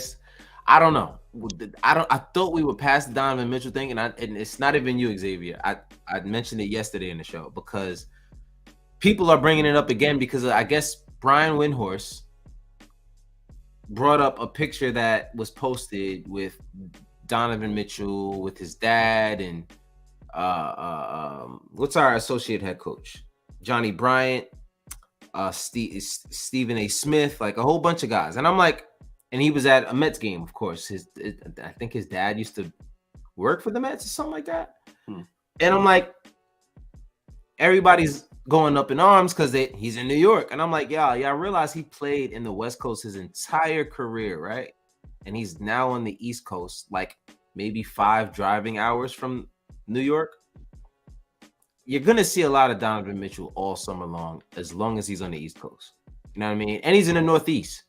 I don't know. I thought we were past the Donovan Mitchell thing, and it's not even you, Xavier. I mentioned it yesterday in the show because people are bringing it up again because I guess Brian Windhorst brought up a picture that was posted with Donovan Mitchell with his dad and what's our associate head coach? Johnny Bryant, Stephen A. Smith, like a whole bunch of guys. And I'm like, and he was at a Mets game, of course. I think his dad used to work for the Mets or something like that. And I'm like, everybody's going up in arms because he's in New York. And I'm like, y'all realize he played in the West Coast his entire career, right? And he's now on the East Coast, like maybe 5 driving hours from New York. You're going to see a lot of Donovan Mitchell all summer long as he's on the East Coast. You know what I mean? And he's in the Northeast.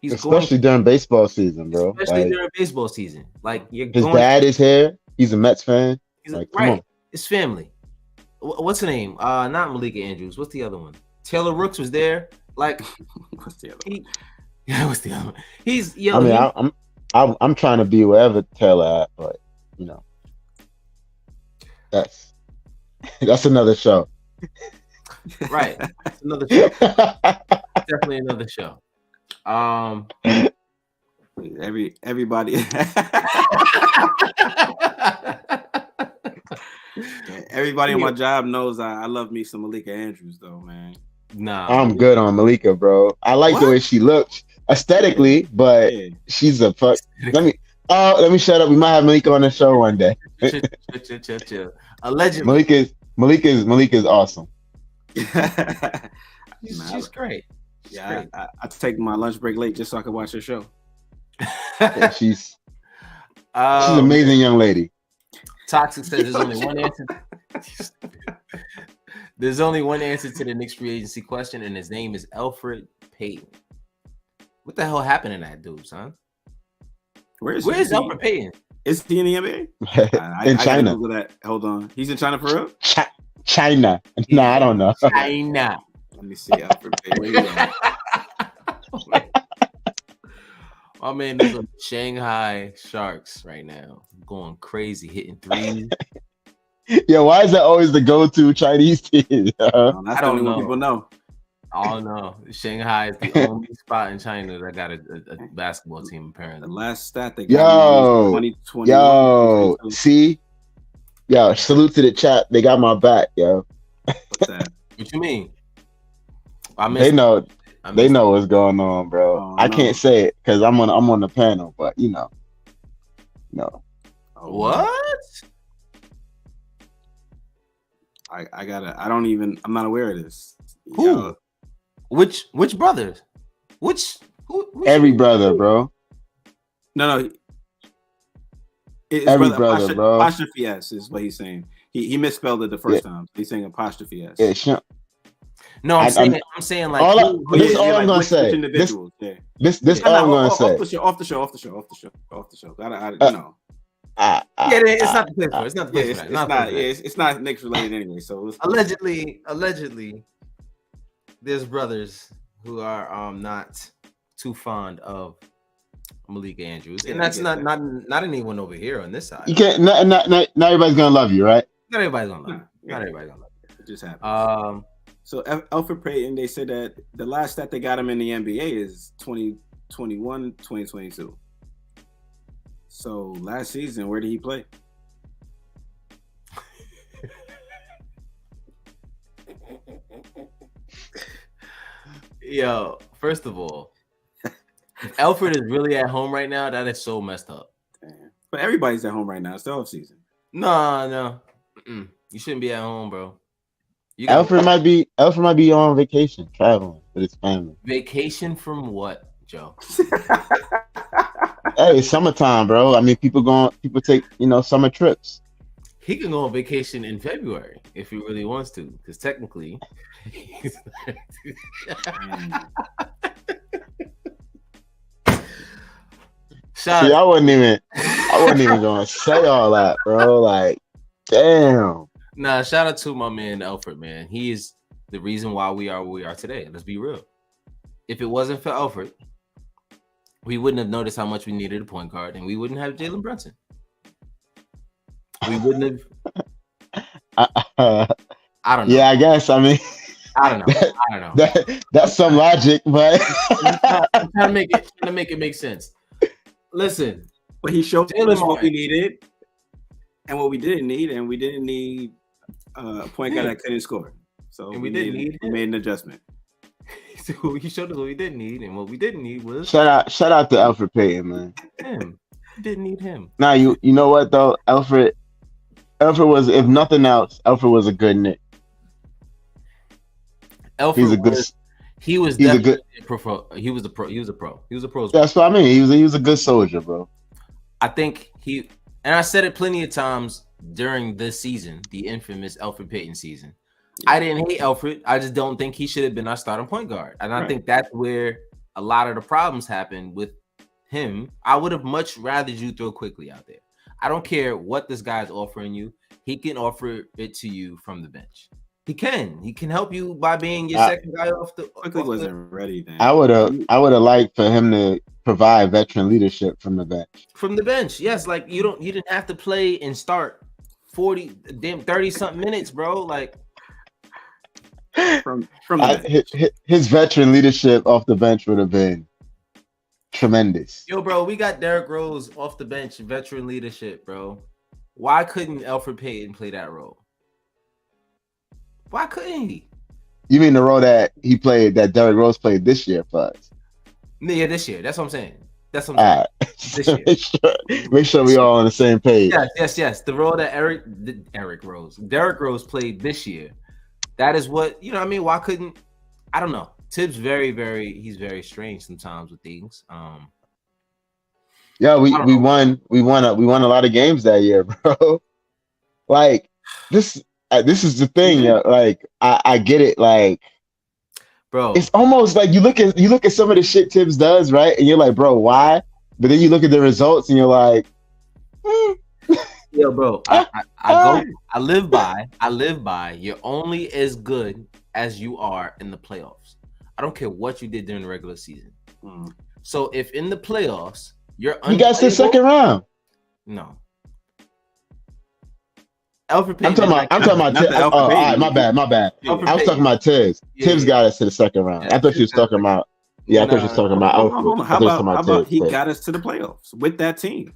Especially during baseball season, bro. Especially during baseball season. Like, his dad is here. He's a Mets fan. Like, come on. His family. What's the name? Not Malika Andrews. What's the other one? Taylor Rooks was there. Like, what's the other one? What's the other one? I'm trying to be wherever Taylor at, but you know, that's another show. Right. That's another show. Definitely another show. Everybody. Everybody on my job knows I love me some Malika Andrews, though, man. Nah, I'm good on Malika, bro. I like the way she looks aesthetically, but she's a fuck. Let me shut up. We might have Malika on the show one day. Chill. Allegedly, Malika's awesome. She's great. Great. I take my lunch break late just so I can watch her show. Yeah, she's an amazing young lady. Toxic says there's only one answer. There's only one answer to the Knicks free agency question, and his name is Elfrid Payton. What the hell happened to that dude, son? Where's Elfrid Payton? Is he in the NBA? In China. Google that. Hold on. He's in China for real? China. No, I don't know. China. Let me see Elfrid Payton. My man is on Shanghai Sharks right now, going crazy, hitting threes. Yeah, why is that always the go-to Chinese team? That's the only one people know. I don't know. Shanghai is the only spot in China that got a basketball team, apparently. The last stat they got was 2021. Yo, see? Yo, salute to the chat. They got my back, yo. What's that? What you mean? They know what's going on, bro. Oh, I can't say it because I'm on the panel, but you know. No. What? I'm not aware of this. Who? Yo. Which brothers? Who every brother, bro. No. Every brother, bro. Apostrophe S is what he's saying. He misspelled it the first time. He's saying apostrophe S. Yeah, sure. No, I'm saying like this is all I'm gonna say. This all I'm gonna say. Off the show. You know. It's not the place for it. It's not the place for that. It's not Knicks related anyway. So allegedly, there's brothers who are not too fond of Malika Andrews, and that's not anyone over here on this side. You can't. Not everybody's gonna love you, right? Not everybody's gonna love you. Not everybody's gonna love you. It just happens. So Elfrid Payton, they said that the last stat they got him in the NBA is 2021, 2022. So last season, where did he play? Yo, first of all, Elfrid is really at home right now. That is so messed up. Damn. But everybody's at home right now. It's the off season. No. You shouldn't be at home, bro. Elfrid might be on vacation, traveling with his family. Vacation from what, Joe? Hey, it's summertime, bro. I mean, people take, summer trips. He can go on vacation in February if he really wants to, because technically. See, I wasn't even gonna say all that, bro. Like, damn. Nah, shout out to my man Elfrid, man. He is the reason why we are where we are today. Let's be real. If it wasn't for Elfrid, we wouldn't have noticed how much we needed a point guard, and we wouldn't have Jalen Brunson. We wouldn't have. I don't know. Yeah, I guess. I mean, I don't know. I don't know. That's some logic, but I'm trying to make it make sense. Listen, but he showed Jalen us what we Martin. needed and what we didn't need, and we didn't need a point guard that couldn't score. So And we didn't need we made an adjustment. So he showed us what we didn't need, and what we didn't need was shout out to Alfred Payton, man. him. We didn't need him. Now you know what though, Alfred was, if nothing else, Alfred was a good Knick. Alfred he was a good pro. He was a pro. He was a pro. He was a pro. That's what I mean. He was a good soldier, bro. I think and I said it plenty of times during this season, the infamous Alfred Payton season. Yeah. I didn't hate Alfred. I just don't think he should have been our starting point guard. And I think that's where a lot of the problems happen with him. I would have much rather you throw Quickly out there. I don't care what this guy's offering you. He can offer it to you from the bench. He can help you by being your second guy off the. Quickly wasn't ready then. I would have liked for him to provide veteran leadership from the bench. From the bench, yes. Like you didn't have to play and start 30 something minutes, bro. Like from the bench. His veteran leadership off the bench would have been tremendous. Yo, bro, we got Derrick Rose off the bench, veteran leadership, bro. Why couldn't Alfred Payton play that role? Why couldn't he? You mean the role that Derrick Rose played this year for us? Yeah, this year. That's what I'm saying. That's what I'm saying. This year. Make sure we all on the same page. Yes. The role that Derrick Rose played this year. That is what, you know what I mean? Why couldn't, I don't know. Tibbs he's very strange sometimes with things. Yeah, we won a lot of games that year, bro. Like this is the thing. Like I get it. Like, bro, it's almost like you look at some of the shit Tibbs does, right? And you're like, bro, why? But then you look at the results and you're like, yo, bro, I live by you're only as good as you are in the playoffs. I don't care what you did during the regular season. So if in the playoffs you're you got to the second round. No. Alfred Payton. I'm talking about Tibbs. Oh, all right, my bad. I was talking about Tibbs. Tibbs got us to the second round. I thought you was talking about. Yeah, I thought you was talking about Alfred. How about he got us to the playoffs with that team?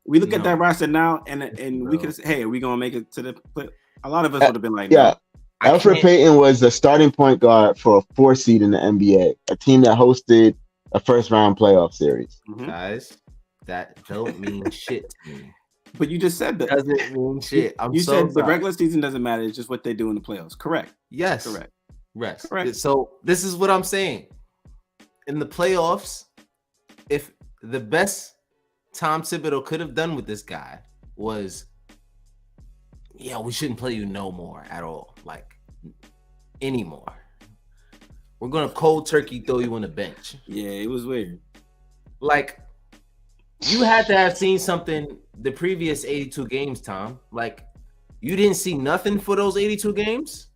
We look at that roster now, and we could say, "Hey, are we gonna make it to the play?" A lot of us would have been like, "Yeah." No. Alfred Payton was the starting point guard for a 4 seed in the NBA, a team that hosted a first round playoff series. Guys, that don't mean shit to me. But you just said that doesn't mean shit. You said the regular season doesn't matter; it's just what they do in the playoffs. Correct? Yes. Correct. Correct. So this is what I'm saying. In the playoffs, if the best Tom Thibodeau could have done with this guy was, we shouldn't play you no more at all, like anymore. We're gonna cold turkey throw you on the bench. Yeah, it was weird. Like, you had to have seen something the previous 82 games, Tom. Like, you didn't see nothing for those 82 games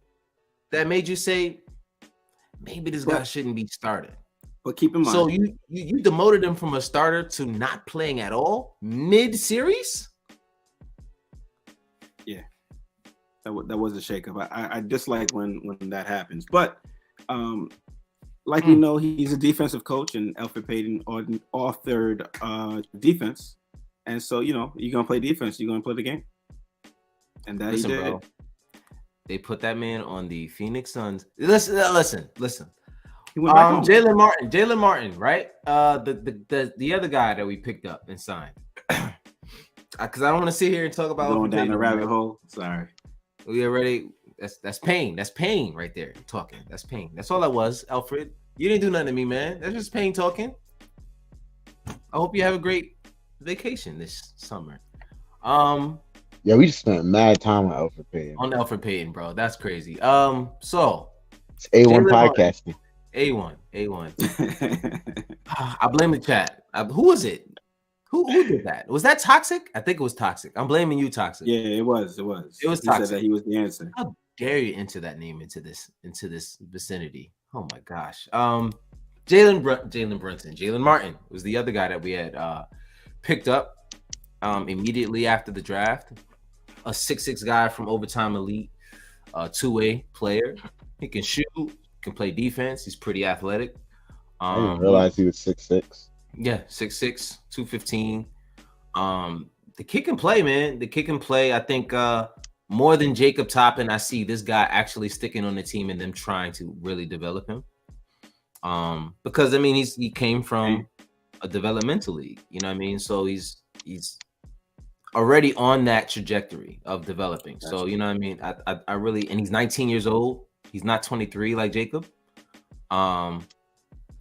that made you say, maybe this guy shouldn't be started. But keep in mind, so you demoted him from a starter to not playing at all mid-series? Yeah, that was a shakeup. I dislike when that happens. But we know, he's a defensive coach, and Alfred Payton authored defense. And so, you're gonna play defense. You're gonna play the game. And that he did. Bro, they put that man on the Phoenix Suns. Listen. Jalen Martin, right? The other guy that we picked up and signed. Because I don't want to sit here and talk about going down the rabbit hole. Sorry, we already. That's pain. That's pain right there. Talking. That's pain. That's all that was, Alfred. You didn't do nothing to me, man. That's just pain talking. I hope you have a great vacation this summer. Yeah, we just spent mad time on Alfred Payton. On Alfred Payton, bro. That's crazy. So it's A1 podcasting. A1. I blame the chat. Who was it? Who did that? Was that Toxic? I think it was Toxic. I'm blaming you, Toxic. Yeah, it was. It was he Toxic. Said that he was the answer. How dare you enter that name into this vicinity? Oh my gosh. Jalen Martin was the other guy that we had picked up immediately after the draft. A 6'6" guy from Overtime Elite, 2-way player. He can shoot, can play defense. He's pretty athletic. I didn't realize he was 6'6". Yeah, 6'6", 215. The kid can play, man. The kid can play. I think more than Jacob Toppin, I see this guy actually sticking on the team and them trying to really develop him. Because I mean he came from a developmental league, you know what I mean? So he's already on that trajectory of developing. Gotcha. So you know what I mean? I really, and he's 19 years old. He's not 23 like Jacob.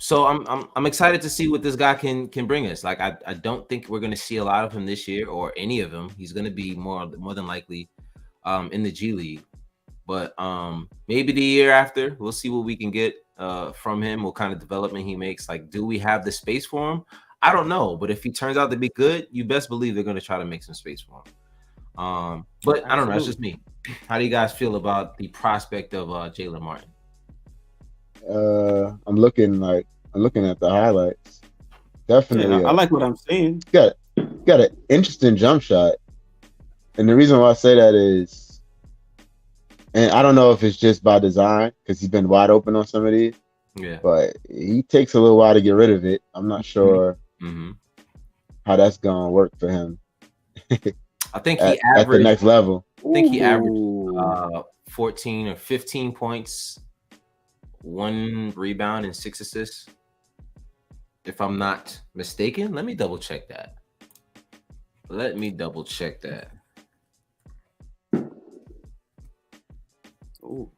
So I'm excited to see what this guy can bring us. Like I don't think we're gonna see a lot of him this year or any of him. He's gonna be more than likely in the G League. But maybe the year after, we'll see what we can get from him, what kind of development he makes. Like, do we have the space for him? I don't know. But if he turns out to be good, you best believe they're gonna try to make some space for him. But I don't know, that's just me. How do you guys feel about the prospect of Jalen Martin? I'm looking at the highlights. Definitely, I like what I'm seeing. Got an interesting jump shot, and the reason why I say that is, and I don't know if it's just by design because he's been wide open on some of these. Yeah, but he takes a little while to get rid of it. I'm not sure how that's gonna work for him. I think he averaged at the next level. I think he averaged 14 or 15 points, 1 rebound, and 6 assists. If I'm not mistaken, let me double check that. Ooh.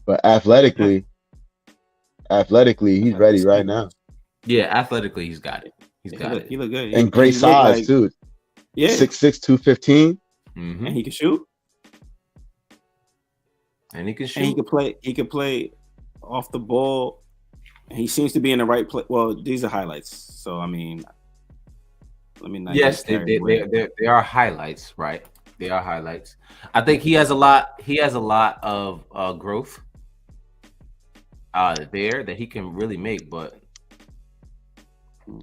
But athletically, he's ready right now. Yeah, athletically, he's got it. He look good. And great size, too. Yeah. 6'6", 215. And he can shoot. And he can play off the ball. And he seems to be in the right place. Well, these are highlights. So, I mean, let me not. Yes, they are highlights, right? They are highlights. I think he has a lot of growth there that he can really make, but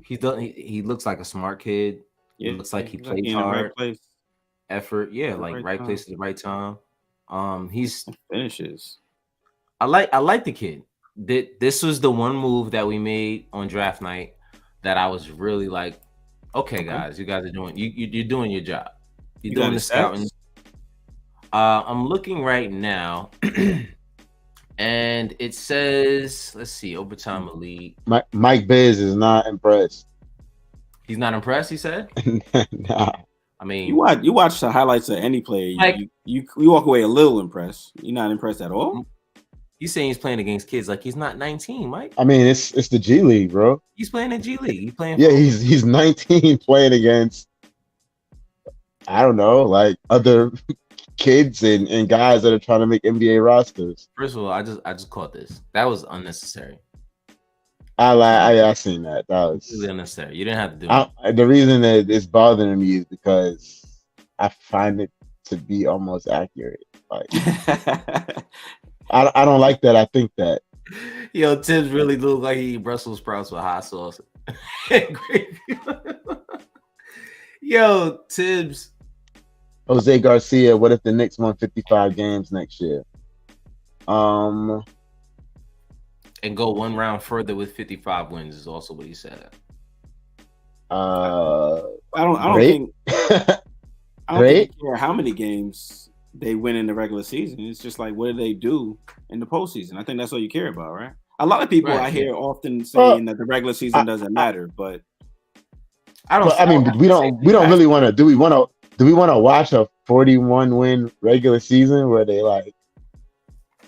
he looks like a smart kid. Yeah, he looks like he plays hard. Right effort, right place at the right time. He's finishes. I like the kid. This was the one move that we made on draft night that I was really like, okay, guys, you guys are doing you're doing your job. You're doing the scouting. I'm looking right now, and it says, let's see, overtime elite. Mike Biz is not impressed. He's not impressed, he said? Nah. I mean, you watch the highlights of any player, you walk away a little impressed. You're not impressed at all? He's saying he's playing against kids like he's not 19, Mike. I mean, it's the G League, bro. He's playing in G League. He's playing. Yeah, he's 19 playing against, I don't know, like other kids and guys that are trying to make NBA rosters. First of all, I just caught this. That was unnecessary. I seen that. That was really unnecessary. You didn't have to do it. The reason that it's bothering me is because I find it to be almost accurate. Like I don't like that. I think that. Yo, Tibbs really look like he eat Brussels sprouts with hot sauce. Yo, Tibbs. Jose Garcia, what if the Knicks won 55 games next year? And go one round further with 55 wins is also what he said. I don't think they care how many games they win in the regular season. It's just like, what do they do in the postseason? I think that's all you care about, right? A lot of people I hear often saying that the regular season doesn't matter, but we don't really want to. Do we want to watch a 41-win regular season where they like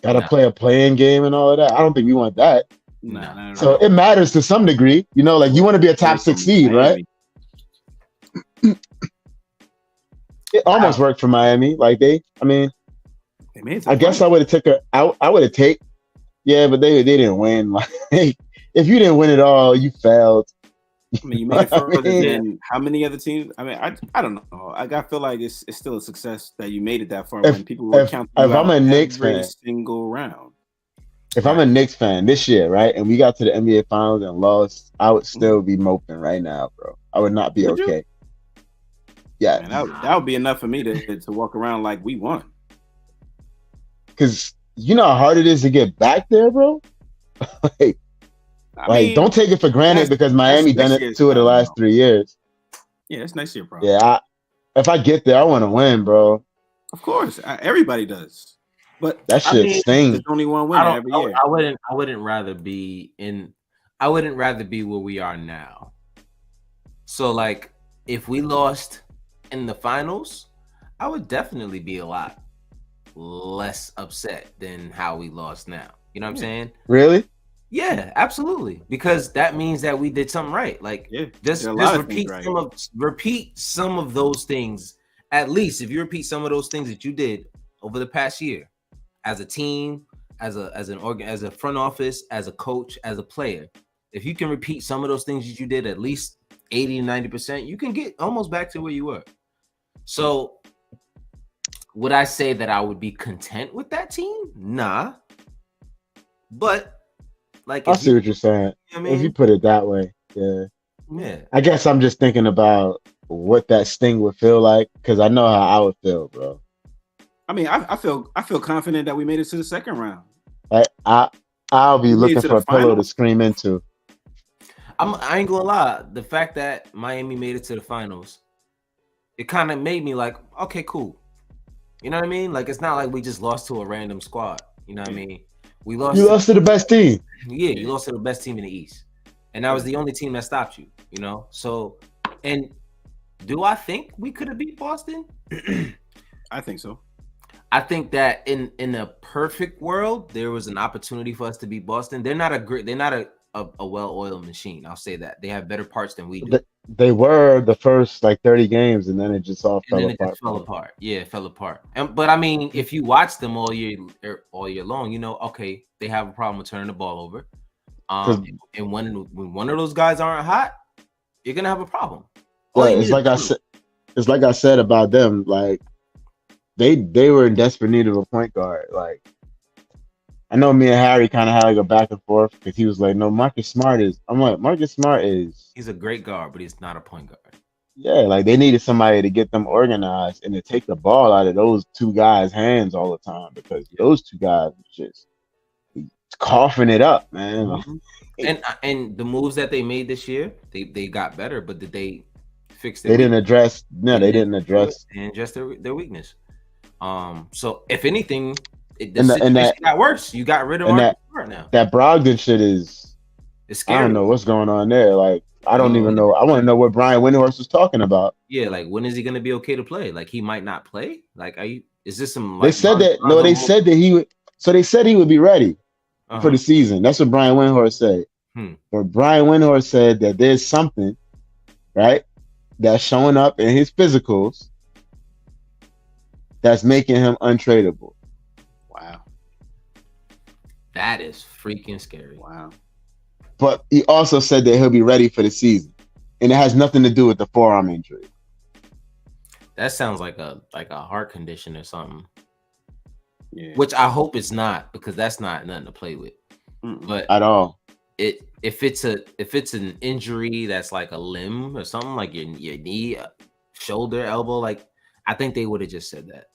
gotta play a playing game and all of that? I don't think we want that. No. So it matters to some degree, you know. Like you want to be a top 6 seed, right? It almost worked for Miami. Like I guess I would have took her out. I would have taken, but they didn't win. Like if you didn't win it all, you failed. I mean, you made it further than how many other teams? I mean, I don't know. I feel like it's still a success that you made it that far when people will count you out every single round. If I'm a Knicks fan this year, right, and we got to the NBA Finals and lost, I would still be moping right now, bro. I would not be okay. Yeah, man, that would be enough for me to walk around like we won. Because you know how hard it is to get back there, bro. like, I mean, don't take it for granted because Miami done it 2 of the last 3 years. Yeah, that's next year, bro. Yeah, if I get there, I want to win, bro. Of course, everybody does. But that shit stings. There's only one winner every year. I wouldn't rather be where we are now. So like, if we lost in the finals, I would definitely be a lot less upset than how we lost now. You know what I'm saying? Really? Yeah, absolutely. Because that means that we did something right. Like, just repeat some of those things. At least if you repeat some of those things that you did over the past year, as a team, as a front office, as a coach, as a player, if you can repeat some of those things that you did at least 80 to 90%, you can get almost back to where you were. So would I say that I would be content with that team? Nah. But like, I see what you're saying. I mean, if you put it that way, yeah. I guess I'm just thinking about what that sting would feel like because I know how I would feel, bro. I mean, I feel confident that we made it to the second round. I'll be looking for a pillow to scream into. I ain't gonna lie. The fact that Miami made it to the finals, it kind of made me like, okay, cool. You know what I mean? Like, it's not like we just lost to a random squad. You know what I mean? You lost to the best team. Yeah, you lost to the best team in the East. And that was the only team that stopped you, you know? So, and do I think we could have beat Boston? I think so. I think that in a perfect world, there was an opportunity for us to beat Boston. They're not a well-oiled machine. I'll say that. They have better parts than we do. They were the first like 30 games, and then it just all fell apart. Yeah, it fell apart. But I mean, if you watch them all year long, you know, okay, they have a problem with turning the ball over. And when one of those guys aren't hot, you're gonna have a problem. It's like I said about them. Like they were in desperate need of a point guard. Like, I know me and Harry kind of had like a back and forth because he was like, "No, Marcus Smart is." I'm like, Marcus Smart is. He's a great guard, but he's not a point guard. Yeah, like they needed somebody to get them organized and to take the ball out of those two guys' hands all the time because those two guys just coughing it up, man. Mm-hmm. And the moves that they made this year, they got better, but did they fix their? They didn't address. No, they didn't address. And just their weakness. So if anything. That got worse. You got rid of Marcus Smart now. That Brogdon shit is scary. I don't know what's going on there. Like, I don't even know. I want to know what Brian Windhorst was talking about. Yeah, like, when is he going to be okay to play? Like, he might not play. Like, is this some? They said that. No, they said that he would. So they said he would be ready for the season. That's what Brian Windhorst said. But Brian Windhorst said that there's something, right, that's showing up in his physicals that's making him untradeable. Wow. That is freaking scary. Wow. But he also said that he'll be ready for the season. And it has nothing to do with the forearm injury. That sounds like a heart condition or something. Yeah. Which I hope it's not, because that's not nothing to play with. But at all. If it's an injury that's like a limb or something, like your knee, shoulder, elbow, like, I think they would have just said that.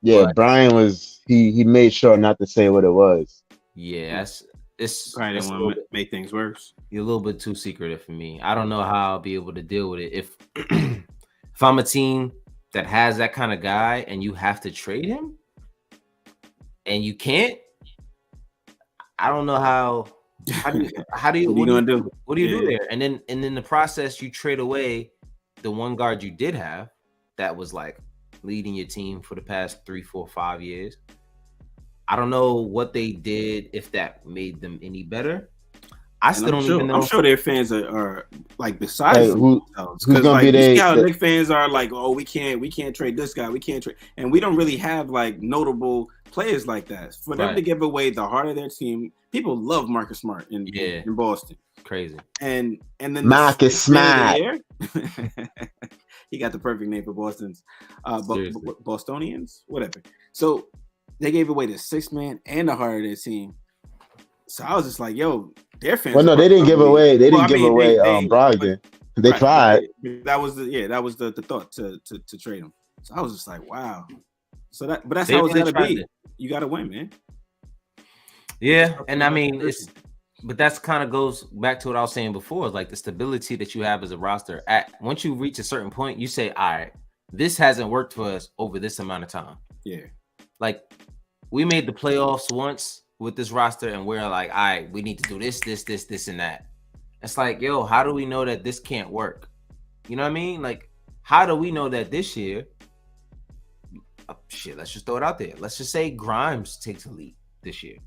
Yeah, but Brian he made sure not to say what it was. Yeah, it's probably didn't want to make things worse. You're a little bit too secretive for me. I don't know how I'll be able to deal with it if if I'm a team that has that kind of guy and you have to trade him and you can't. I don't know how do you what do you do there? And then in the process you trade away the one guard you did have that was like leading your team for the past 3, 4, 5 years. I don't know what they did, if that made them any better. I still don't even know. I'm sure their fans are like beside themselves, because like you see how Knicks fans are like, oh, we can't trade this guy, we can't trade, and we don't really have like notable players like that. For them to give away the heart of their team, people love Marcus Smart in Boston. Crazy. And then Marcus Smart. He got the perfect name for Boston's Bostonians, whatever. So they gave away the sixth man and the heart of their team. So I was just like, yo, their fans. Well, no, they didn't give away. They didn't give away Brogdon. They tried. That was the thought to trade him. So I was just like, wow. So but that's They how it's really gotta tried be. to. You gotta win, man. Yeah, and I mean but that's kind of goes back to what I was saying before, like the stability that you have as a roster. Once you reach a certain point, you say, all right, this hasn't worked for us over this amount of time. Yeah. Like we made the playoffs once with this roster, and we're like, all right, we need to do this, and that. It's like, yo, how do we know that this can't work? You know what I mean? Like, how do we know that this year? Shit, let's just throw it out there. Let's just say Grimes takes a leap this year,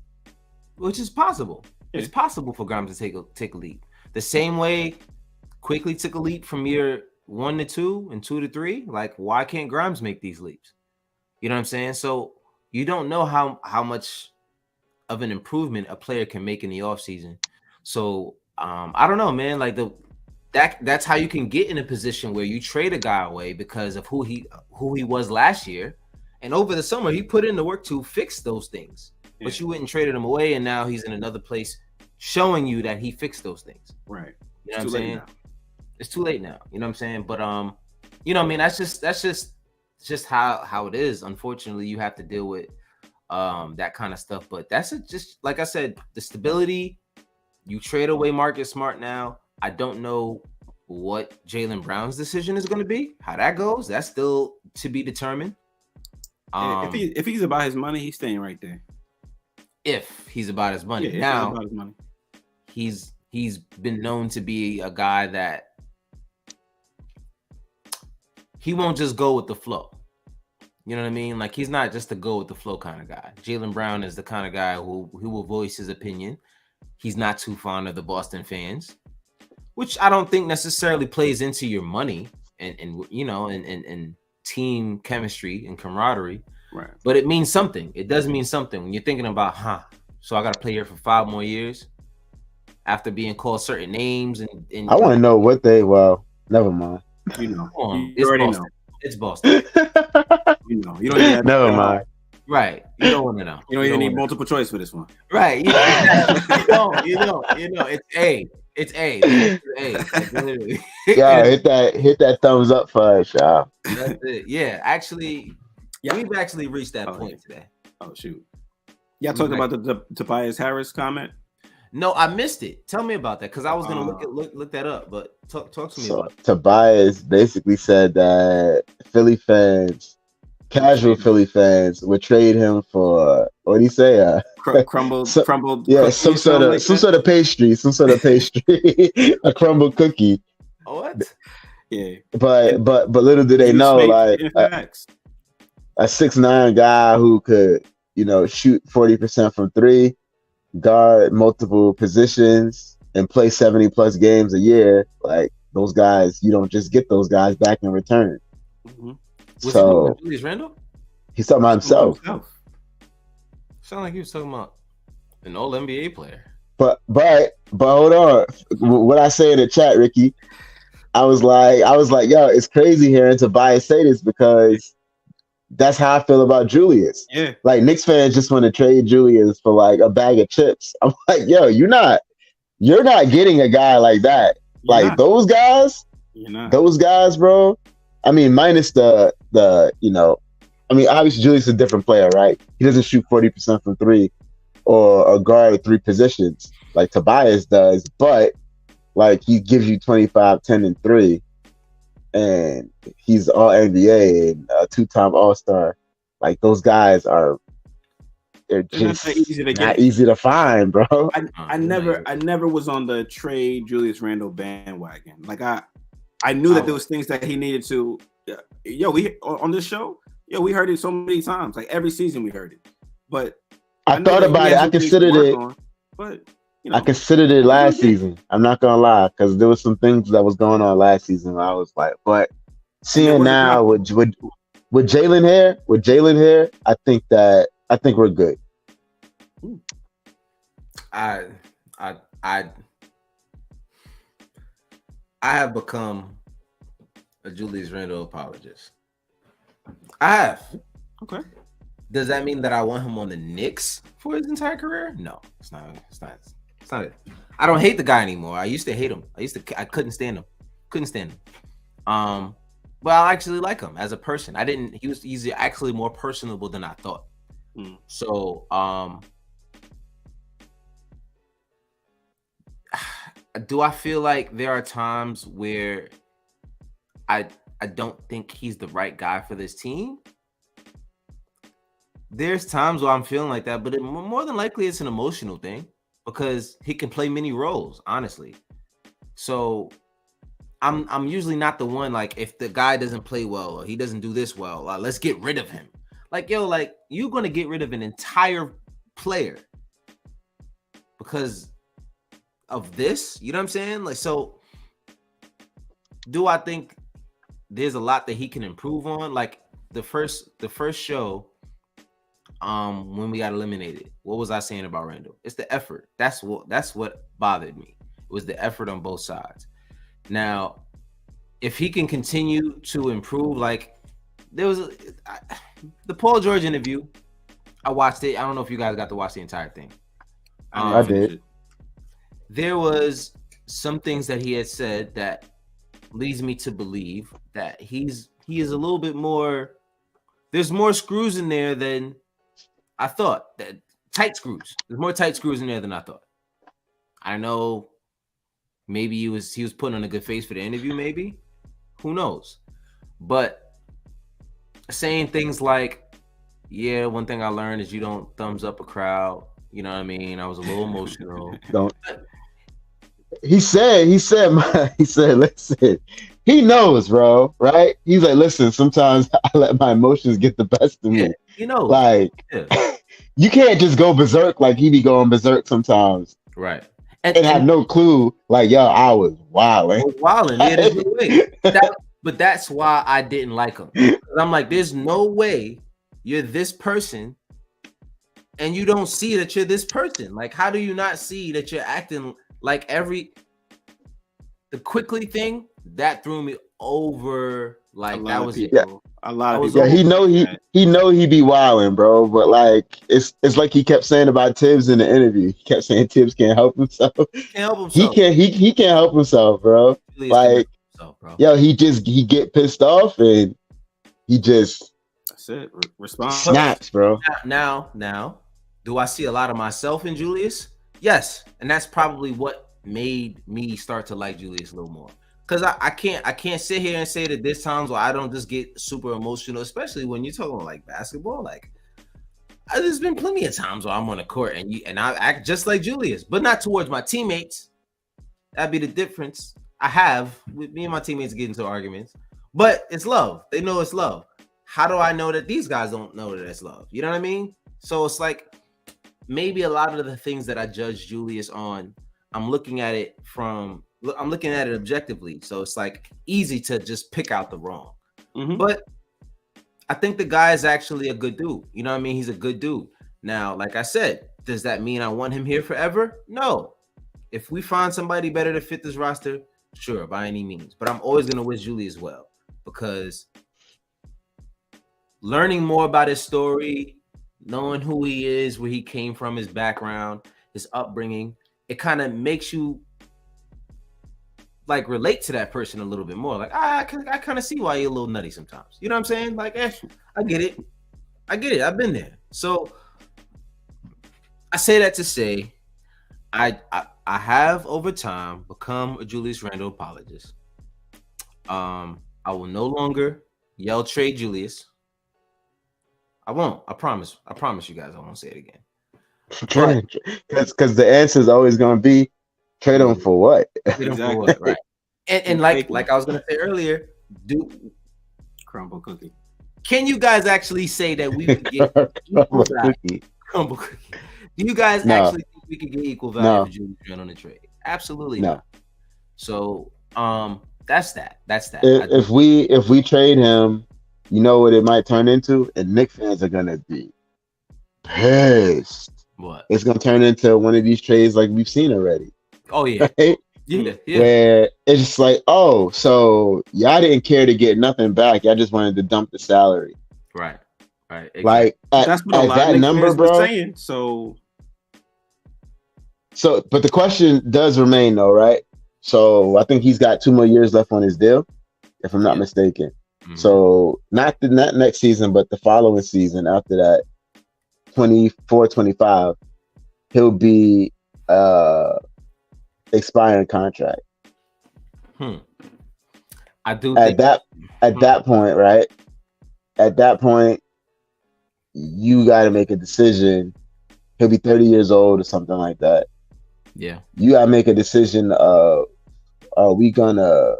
which is possible. Yeah. It's possible for Grimes to take a leap. The same way Quickly took a leap from year 1 to 2 and 2 to 3. Like, why can't Grimes make these leaps? You know what I'm saying? So you don't know how much of an improvement a player can make in the offseason. So I don't know, man. Like that's how you can get in a position where you trade a guy away because of who he was last year. And over the summer, he put in the work to fix those things. Yeah. But you wouldn't trade him away, and now he's in another place showing you that he fixed those things. Right. You know what I'm saying? It's too late now. You know what I'm saying? But you know what I mean? That's just how it is. Unfortunately, you have to deal with that kind of stuff. But that's just like I said, the stability. You trade away Marcus Smart now. I don't know what Jaylen Brown's decision is going to be. How that goes, that's still to be determined. If he's about his money, he's staying right there. If he's about his money. Yeah, now, he's about his money. He's been known to be a guy that he won't just go with the flow. You know what I mean? Like, he's not just a go with the flow kind of guy. Jaylen Brown is the kind of guy who will voice his opinion. He's not too fond of the Boston fans, which I don't think necessarily plays into your money and you know and team chemistry and camaraderie. Right. But it means something. It does mean something when you're thinking about, so I got to play here for 5 more years after being called certain names and I want to know what never mind. You know, you already Boston. Know. It's Boston. You know, you don't even have to never mind. Right. You don't want to know. You don't even need multiple choice for this one. Right. You know, it's A. It's A. Like, literally. Yeah, hit that thumbs up for us, y'all. That's it. Yeah, actually, we've actually reached that point today. Oh shoot. Y'all talked about the Tobias Harris comment? No, I missed it. Tell me about that because I was gonna look that up, but talk to me about it. Tobias basically said that casual Philly fans would trade him for what do you say? Crumbled. Yeah, some sort of pastry, a crumbled cookie. What? Yeah. But little do they know, like a 6'9" guy who could, shoot 40% from 3, guard multiple positions, and play 70+ games a year. Like, those guys, you don't just get those guys back in return. Mm-hmm. Was he talking about Julius Randle? He's talking about himself. Sound like he was talking about an old NBA player. But hold on. What I say in the chat, Ricky, I was like, yo, it's crazy hearing Tobias say this because that's how I feel about Julius. Yeah. Like, Knicks fans just want to trade Julius for like a bag of chips. I'm like, yo, you're not getting a guy like that. Those guys, bro. I mean, minus the obviously Julius is a different player, right? He doesn't shoot 40% from 3 or guard 3 positions like Tobias does, but like he gives you 25, 10, and 3, and he's all NBA and a 2-time All-Star. Like, those guys they're just not easy to find, bro. I never was on the trade Julius Randle bandwagon. Like, I knew that there was things that he needed to. We on this show. We heard it so many times. Like, every season we heard it. But I thought about it. I considered it. I considered it last season. I'm not gonna lie, because there was some things that was going on last season where I was like, but seeing now with Jaylen here, I think we're good. I have become a Julius Randle apologist. I have. Okay. Does that mean that I want him on the Knicks for his entire career? No, it's not it. I don't hate the guy anymore. I used to hate him. I couldn't stand him. Well, I actually like him as a person. I didn't. He's actually more personable than I thought. So, do I feel like there are times where I don't think he's the right guy for this team? There's times where I'm feeling like that, but more than likely it's an emotional thing because he can play many roles, honestly. So I'm usually not the one like if the guy doesn't play well or he doesn't do this well, let's get rid of him. Like you're gonna get rid of an entire player because of this. You know what I'm saying? Like, so do I think there's a lot that he can improve on? Like the first show, when we got eliminated, what was I saying about Randall? It's the effort. That's what bothered me. It was the effort on both sides. Now, if he can continue to improve, like there was the Paul George interview, I watched it. I don't know if you guys got to watch the entire thing. I did. There was some things that he had said that leads me to believe that he is a little bit more. There's more screws in there than I thought. That tight screws. There's more tight screws in there than I thought. I know. Maybe he was putting on a good face for the interview. Maybe, who knows? But saying things like, "Yeah, one thing I learned is you don't thumbs up a crowd." You know what I mean? I was a little emotional. Don't. He said, listen, he knows, bro, right? He's like, listen, sometimes I let my emotions get the best of me. You know, like, you can't just go berserk like he be going berserk sometimes. Right. And have no clue, like, yo, I was wilding. Yeah, there's no way. But that's why I didn't like him. I'm like, there's no way you're this person and you don't see that you're this person. Like, how do you not see that you're acting like the quickly thing that threw me over? Like that was it. A lot of people. Yeah, he know he be wilding, bro. But like it's like he kept saying about Tibbs in the interview. He kept saying Tibbs can't help himself. He can't help himself, bro. Like, yo, he get pissed off and he just that's it. Respond. Snaps, bro. Now, do I see a lot of myself in Julius? Yes, and that's probably what made me start to like Julius a little more. Because I can't sit here and say that there's times where I don't just get super emotional, especially when you're talking like basketball. Like, there's been plenty of times where I'm on the court and I act just like Julius, but not towards my teammates. That'd be the difference. I have with me and my teammates get into arguments, but it's love. They know it's love. How do I know that these guys don't know that it's love? You know what I mean? So it's like maybe a lot of the things that I judge Julius on, I'm looking at it objectively. So it's like easy to just pick out the wrong. Mm-hmm. But I think the guy is actually a good dude. You know what I mean? He's a good dude. Now, like I said, does that mean I want him here forever? No. If we find somebody better to fit this roster, sure, by any means. But I'm always going to wish Julius well because learning more about his story, knowing who he is, where he came from, his background, his upbringing, it kind of makes you like relate to that person a little bit more. Like, I kind of see why you're a little nutty sometimes. You know what I'm saying? Like, I get it. I've been there. So I say that to say I have over time become a Julius Randle apologist. I will no longer yell trade Julius. I won't. I promise you guys I won't say it again. Because the answer is always going to be trade him for what? Trade him for what, right? And like I was going to say earlier, crumble cookie. Can you guys actually say that we could get equal value? Crumble cookie. Do you guys actually think we could get equal value for Julius Randle on the trade? Absolutely not. So that's that. If we trade him, you know what it might turn into? And Knicks fans are gonna be pissed. What? It's gonna turn into one of these trades like we've seen already. Oh yeah. Right? Yeah. Where it's just like, oh, so y'all didn't care to get nothing back. Y'all just wanted to dump the salary. Right. Exactly. Like that's what a lot that of number, fans bro. Were saying. So, but the question does remain though, right? So I think he's got 2 more years left on his deal, if I'm not mistaken. So not next season, but the following season after that, 24, 25, he'll be expiring contract. I do At think that point, right? At that point, you got to make a decision. He'll be 30 years old or something like that. Yeah. You got to make a decision of, are we going to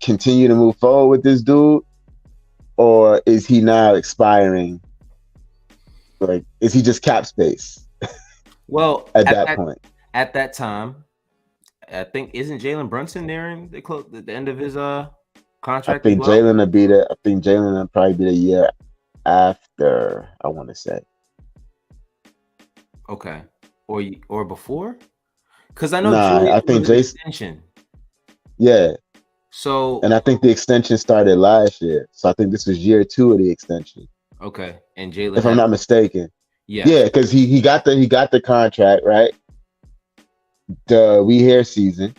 continue to move forward with this dude? Or is he now expiring? Like, is he just cap space? Well, at that point. At that time, I think, isn't Jalen Brunson nearing the end of his contract? I think Jalen will probably be the year after, I want to say. Okay. Or before? Because I know I think Jason extension. Yeah. So, and I think the extension started last year. So I think this was year 2 of the extension. Okay. And Jalen, if I'm not mistaken. Yeah. Yeah, because he got the contract, right? The We Here season.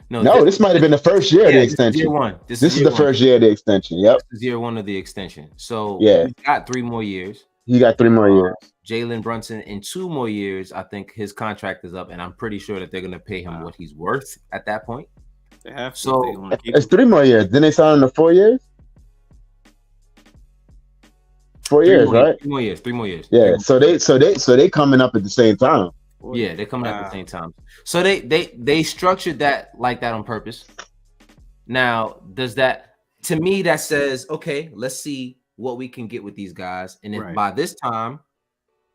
No, this might have been the first year of the extension. Year one. This is the first year of the extension. Yep. This is year 1 of the extension. So yeah, he's got 3 more years. He got 3 more years. Jalen Brunson in 2 more years, I think his contract is up, and I'm pretty sure that they're going to pay him what he's worth at that point. They have to. So it's 3 more years. Then they signed him to 4 years. 4 years, right? 3 more years. 3 more years. Yeah. So they coming up at the same time. Yeah, they're coming out at the same time. So they structured that like that on purpose. Now, does that, to me, that says, okay, let's see what we can get with these guys. And if by this time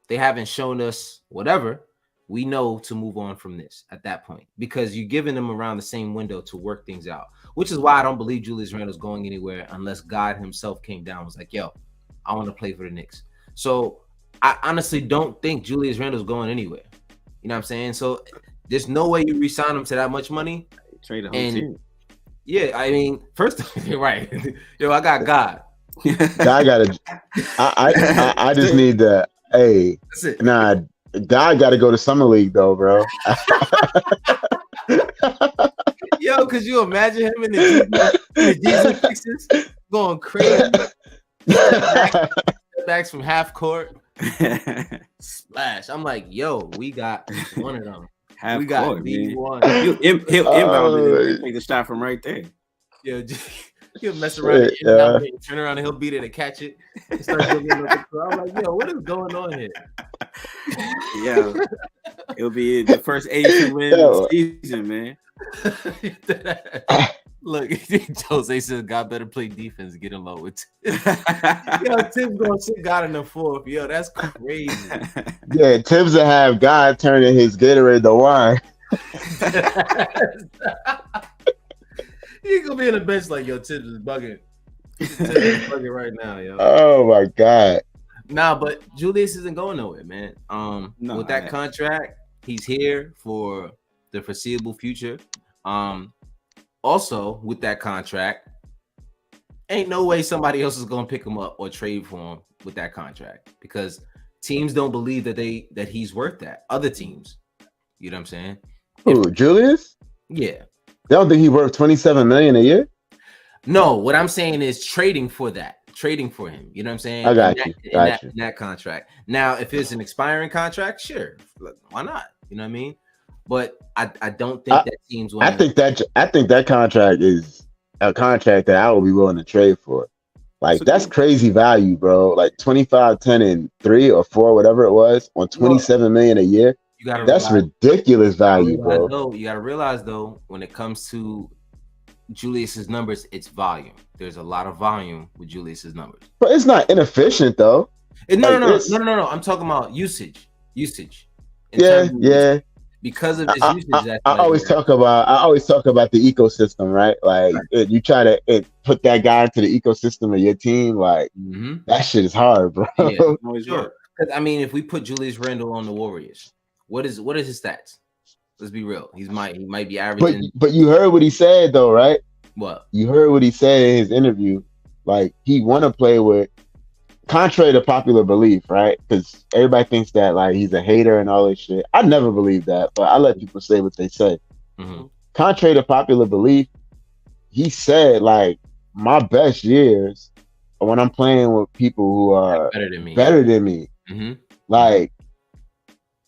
they haven't shown us whatever, we know to move on from this at that point, because you're giving them around the same window to work things out, which is why I don't believe Julius Randle's going anywhere unless God himself came down and was like, yo, I want to play for the Knicks. So I honestly don't think Julius Randle's going anywhere. You know what I'm saying? So there's no way you re-sign him to that much money. Trade the whole team. Yeah, I mean, first of all, you're right. Yo, I got God. I just need to. Hey, God got to go to summer league though, bro. Yo, could you imagine him in the diesel fixes going crazy? Backs from half court, splash. I'm like, yo, we got one of them. We got B1. He'll inbound and take the shot from right there. Yo, he'll mess around, and turn around, and he'll beat it and catch it. And start I'm like, yo, what is going on here? Yeah, it'll be the first 82 win season, man. Look, Jose says God better play defense, get him low with Tibbs. Yo, Tibbs gonna sit God in the 4th. Yo, that's crazy. Yeah, Tibbs will have God turning his Gatorade to wine. He gonna be in the bench like, yo, Tibbs is bugging. Tibbs is bugging right now, yo. Oh my God. Nah, but Julius isn't going nowhere, man. With that contract, he's here for the foreseeable future. Also, with that contract, ain't no way somebody else is gonna pick him up or trade for him with that contract, because teams don't believe that he's worth that. Other teams, you know what I'm saying? Who, Julius? Yeah. They don't think he's worth $27 million a year? No, what I'm saying is trading for him. You know what I'm saying? I got you. In that contract. Now, if it's an expiring contract, sure, why not? You know what I mean? But I don't think that teams. I think that contract is a contract that I would be willing to trade for. Like, that's crazy value, bro. Like 25, 10, and 3 or 4, whatever it was, on $27 million a year. That's ridiculous value, bro. You gotta realize though, when it comes to Julius's numbers, it's volume. There's a lot of volume with Julius's numbers. But it's not inefficient though. No. I'm talking about usage. Yeah. Because of this usage, I always talk about the ecosystem, right? Like, you try to put that guy into the ecosystem of your team, like that shit is hard, bro. Yeah, sure. I mean, if we put Julius Randle on the Warriors, what is his stats? Let's be real. He might be averaging. But you heard what he said though, right? What? You heard what he said in his interview. Like, he want to play with, contrary to popular belief, right? Because everybody thinks that like he's a hater and all this shit. I never believed that, but I let people say what they say. Mm-hmm. Contrary to popular belief, he said like my best years are when I'm playing with people who are better than me. Mm-hmm. Like,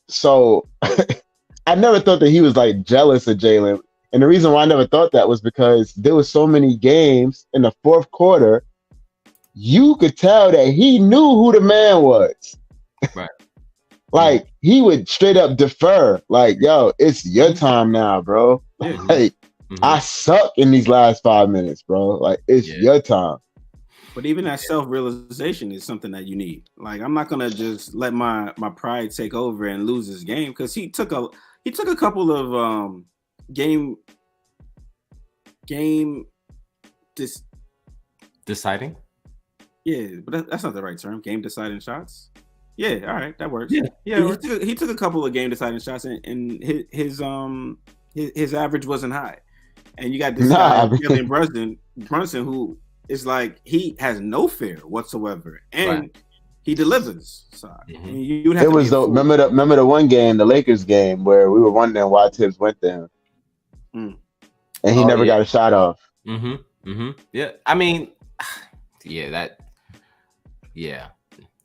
so I never thought that he was like jealous of Jalen. And the reason why I never thought that was because there was so many games in the fourth quarter, you could tell that he knew who the man was. Right. Like, he would straight up defer. Like, yo, it's your time now, bro. Yeah. Like, I suck in these last 5 minutes, bro. Like, it's your time. But even that self-realization is something that you need. Like, I'm not gonna just let my pride take over and lose this game, because he took a couple of deciding. Yeah, but that's not the right term. Game deciding shots. Yeah, all right, that works. Yeah. He took a couple of game deciding shots, and his average wasn't high. And you got this guy, Jalen Brunson, who is like, he has no fear whatsoever, and he delivers. So you would have it was the remember the one game, the Lakers game, where we were wondering why Tibbs went there, and he never got a shot off. Yeah, I mean,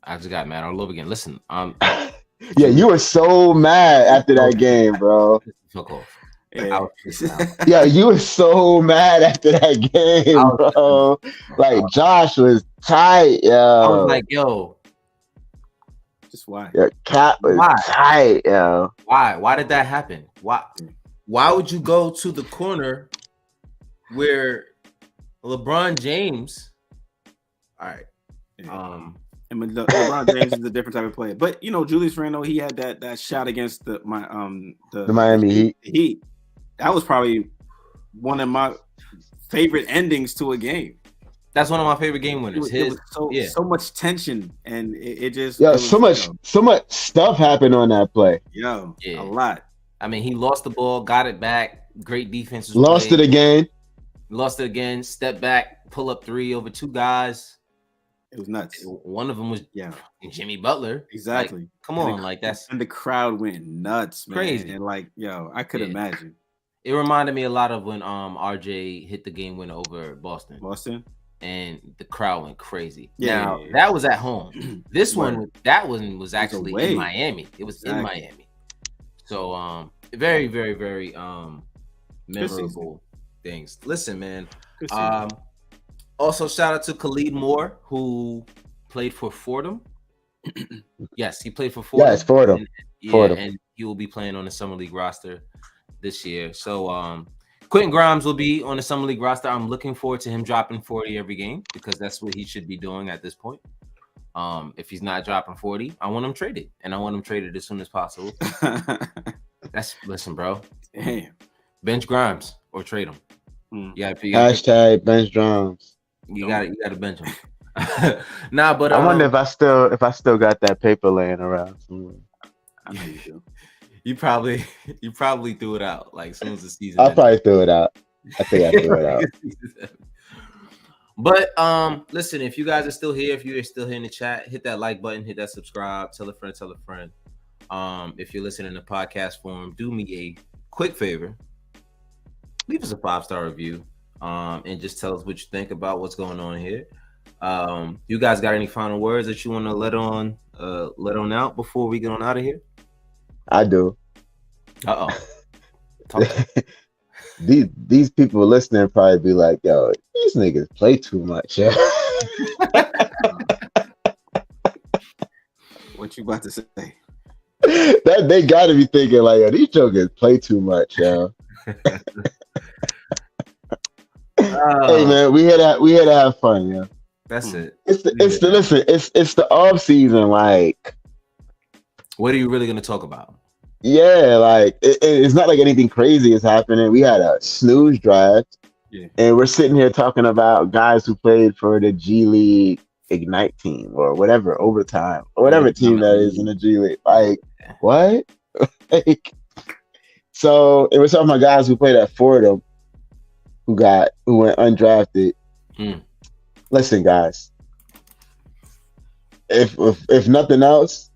I just got mad all over again. Listen, yeah, you were so mad after that game, bro. Fuck off. Yeah, you were so mad after that game, bro. Like, Josh was tight, yo. I was like, yo. Just why? Your cat was tight, yo. Why? Why did that happen? Why would you go to the corner where LeBron James? All right. I mean, LeBron James is a different type of player, but Julius Randle, he had that shot against the Miami Heat. That was probably one of my favorite endings to a game. That's one of my favorite game winners. It was so much tension, and it just so much stuff happened on that play. A lot. I mean, he lost the ball, got it back. Great defense. Lost it again. Step back, pull up three over two guys. It was nuts. One of them was Jimmy Butler. Exactly. Like, come on, that's and the crowd went nuts, man. Crazy. And I could imagine. It reminded me a lot of when RJ hit the game winner over Boston. And the crowd went crazy. That was at home. That one was actually in Miami. It was in Miami. So very, very, very memorable things. Listen, man. Also, shout out to Khalid Moore, who played for Fordham. Yes, he played for Fordham. Yes, Fordham. And he will be playing on the Summer League roster this year. So Quentin Grimes will be on the Summer League roster. I'm looking forward to him dropping 40 every game, because that's what he should be doing at this point. If he's not dropping 40, I want him traded, and I want him traded as soon as possible. Listen, bro. Damn. Bench Grimes or trade him. Hashtag bench Grimes. You gotta bench him. But I wonder if I still got that paper laying around somewhere. I know you do. You probably threw it out like as soon as the season. I probably threw it out. I think I threw it out. But listen, if you guys are still here, if you are still here in the chat, hit that like button, hit that subscribe, tell a friend. If you're listening to podcast form, do me a quick favor. Leave us a 5-star review. And just tell us what you think about what's going on here. You guys got any final words that you want to let on out before we get on out of here? I do. Uh-oh. These people listening probably be like, yo, these niggas play too much. Yeah. What you about to say? That they gotta be thinking like, yo, these jokers play too much, yo. Hey man, we here to have fun, yeah. That's it. It's the off season. Like, what are you really gonna talk about? Yeah, like it's not like anything crazy is happening. We had a snooze draft, and we're sitting here talking about guys who played for the G League Ignite team or whatever, overtime or whatever team that is in the G League. Like, what? So it was talking about guys who played at Fordham who went undrafted. Listen, guys, if nothing else,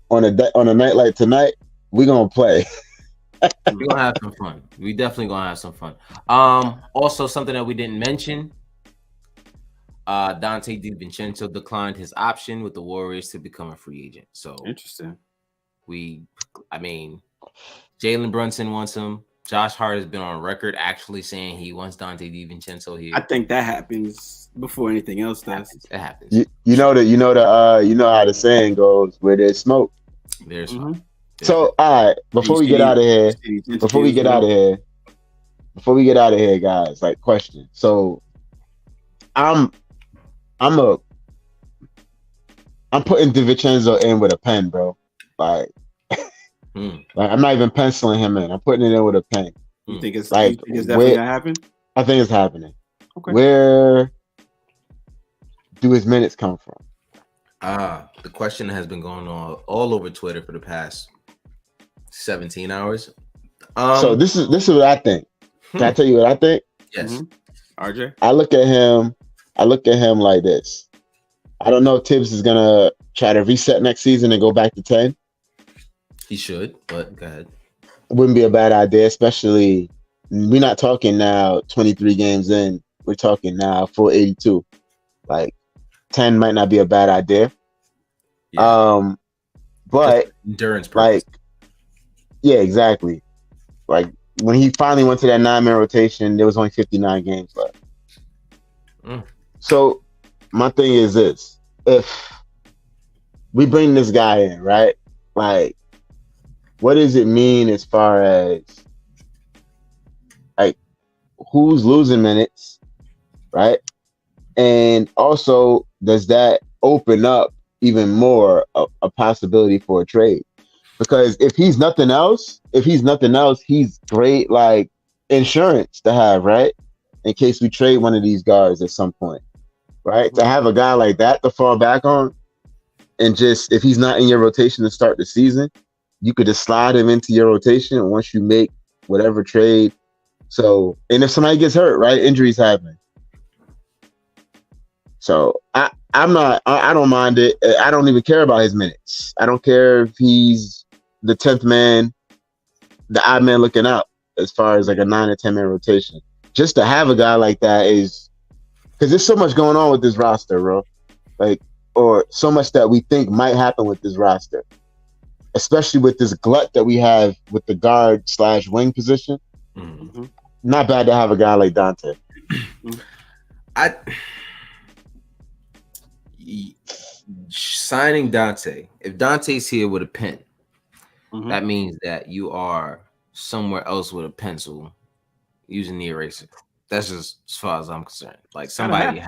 on a night like tonight, we're gonna play. We're gonna have some fun. We definitely gonna have some fun. Also something that we didn't mention. Dante DiVincenzo declined his option with the Warriors to become a free agent. So Interesting. Jalen Brunson wants him. Josh Hart has been on record actually saying he wants Dante DiVincenzo here. I think that happens before anything else does. It happens. You know how the saying goes, where there's smoke. There's smoke. So all right, before we get out of here, guys, like question. So I'm putting DiVincenzo in with a pen, bro. Like I'm not even penciling him in. I'm putting it in with a pen. You think it's definitely gonna happen? I think it's happening. Okay. Where do his minutes come from? The question has been going on all over Twitter for the past 17 hours. So this is what I think. Can I tell you what I think? Yes. RJ? I look at him like this. I don't know if Tibbs is gonna try to reset next season and go back to 10. He should, but go ahead. It wouldn't be a bad idea, especially we're not talking now 23 games in. We're talking now full 82. Like 10 might not be a bad idea. Yeah. But endurance purpose. Like, yeah, exactly. Like when he finally went to that 9-man rotation, there was only 59 games left. So my thing is this: if we bring this guy in, right? Like, what does it mean as far as like who's losing minutes, right? And also, does that open up even more a possibility for a trade? Because if he's nothing else, he's great like insurance to have, right? In case we trade one of these guards at some point, right? To have a guy like that to fall back on, and just if he's not in your rotation to start the season, you could just slide him into your rotation once you make whatever trade. So, and if somebody gets hurt, right? Injuries happen. So I don't mind it. I don't even care about his minutes. I don't care if he's the 10th man, the odd man looking out as far as like a 9 or 10-man rotation. Just to have a guy like that is because there's so much going on with this roster, bro. Like, or so much that we think might happen with this roster, especially with this glut that we have with the guard / wing position. Mm-hmm. Not bad to have a guy like Dante. Signing Dante. If Dante's here with a pen, that means that you are somewhere else with a pencil using the eraser. That's just as far as I'm concerned. Like somebody,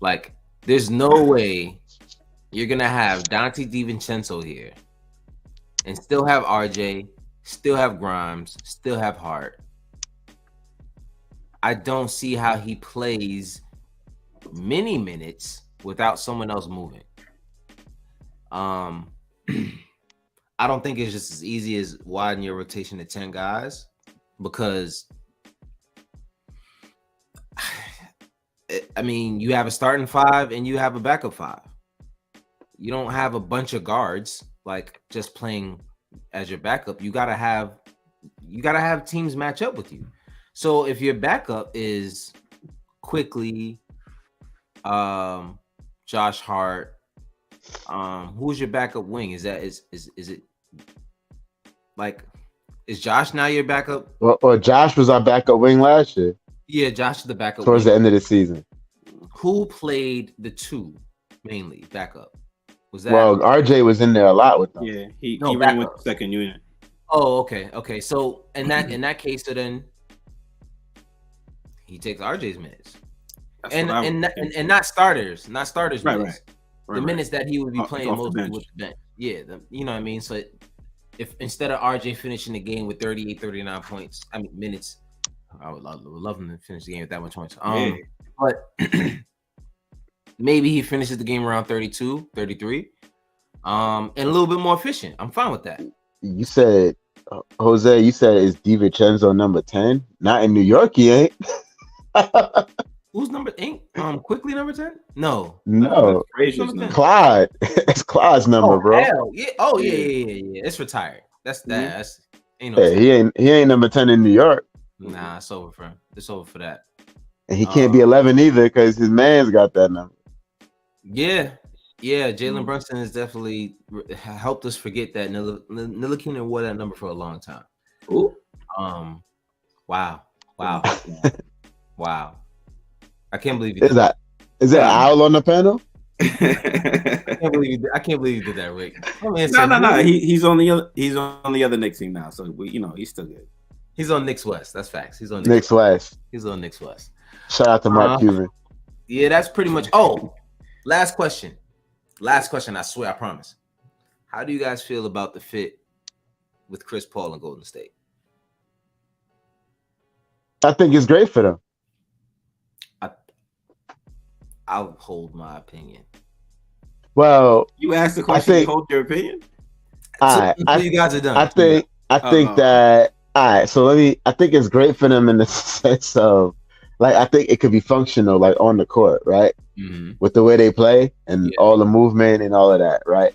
like there's no way you're gonna have Dante DiVincenzo here and still have RJ, still have Grimes, still have Hart. I don't see how he plays many minutes without someone else moving. I don't think it's just as easy as widen your rotation to 10 guys because I mean, you have a starting 5 and you have a backup 5. You don't have a bunch of guards like just playing as your backup. You gotta have teams match up with you. So if your backup is quickly Josh Hart, who's your backup wing? Is it like is Josh now your backup? Well, Josh was our backup wing last year. Yeah, Josh is the backup towards wing. The end of the season. Who played the 2 mainly backup? Was that RJ was in there a lot with them. Yeah, he ran with the second unit. Oh, okay. So in that case, so then he takes RJ's minutes. And not starters minutes. Right. The minutes that he would be playing mostly with the bench. Yeah, you know what I mean? So if instead of RJ finishing the game with 38, 39 points, minutes, I would love him to finish the game with that much points. But maybe he finishes the game around 32, 33, and a little bit more efficient. I'm fine with that. You said, Jose, is DiVincenzo number 10? Not in New York, he ain't. Who's number 8? Quickly number 10? No. Clyde. It's Clyde's number, bro. Hell. Yeah. Oh, yeah. It's retired. That's that. Ain't no 10. He ain't number 10 in New York. Nah, it's over for him. It's over for that. And he can't be 11 either because his man's got that number. Yeah. Jalen Brunson has definitely helped us forget that Ntilikina wore that number for a long time. Ooh. Wow. Wow. I can't believe you did that. Is that Owl on the panel? I can't believe you did that, Rick. No. He's on the other Knicks team now, so he's still good. He's on Knicks West. That's facts. He's on Knicks West. He's on Knicks West. Shout out to Mark Cuban. Yeah, that's pretty much. Oh, last question. I swear, I promise. How do you guys feel about the fit with Chris Paul and Golden State? I think it's great for them. I'll hold my opinion. Well, you asked the question. You hold your opinion. You guys are done. I think that. All right, so I think it's great for them in the sense of, like, I think it could be functional, like on the court, right? Mm-hmm. With the way they play and all the movement and all of that, right?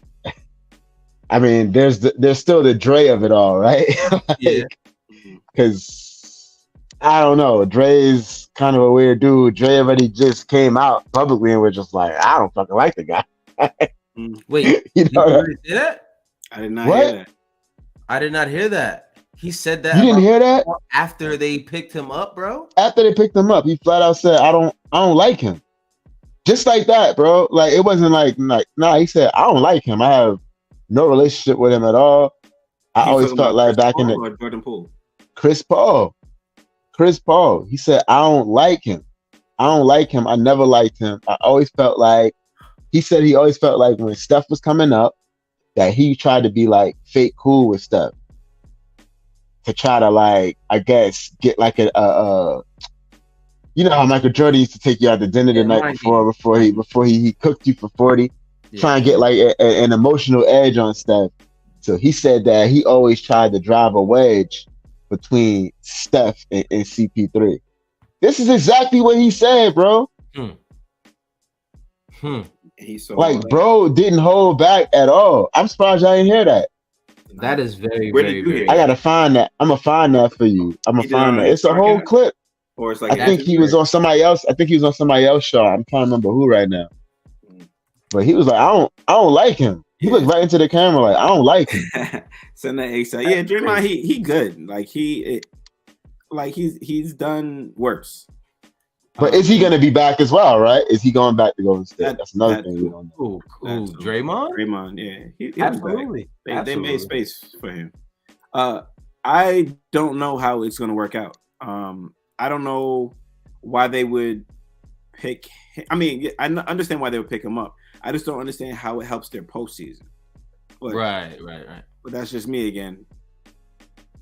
I mean, there's still the Dre of it all, right? Because I don't know, Dre's kind of a weird dude. Dre already just came out publicly and we're just like, I don't fucking like the guy. Wait, you know hear that? I did not hear that. I did not hear that. He said that. You didn't hear that? After they picked him up, bro? After they picked him up, he flat out said, I don't like him. Just like that, bro. Like, it wasn't like, nah, he said, I don't like him. I have no relationship with him at all. I always felt like back in the Jordan Poole. Chris Paul. He said, I don't like him. I never liked him. I always felt like, he said he always felt like when Steph was coming up, that he tried to be like fake cool with Steph. To try to, like, I guess, get like you know how Michael Jordan used to take you out to dinner the night before he cooked you for 40, trying to get like an emotional edge on Steph. So he said that he always tried to drive a wedge between Steph and CP3. This is exactly what he said, bro. He's so like, bro didn't hold back at all. I'm surprised I didn't hear that. That is very, very, very. I gotta find that. I'm gonna find that for you. It's a whole clip. Or it's like I think he was on somebody else. Show. I'm trying to remember who right now. But he was like, I don't like him. He looked right into the camera like, I don't like him. Send that ASAP. Yeah, Draymond, he good. Like he's done worse. But is he gonna be back as well? Right? Is he going back to Golden State? That's another thing we don't know. Draymond, yeah, he absolutely. They made space for him. I don't know how it's gonna work out. I don't know why they would pick him. I mean, I understand why they would pick him up. I just don't understand how it helps their postseason. But, right. But that's just me again,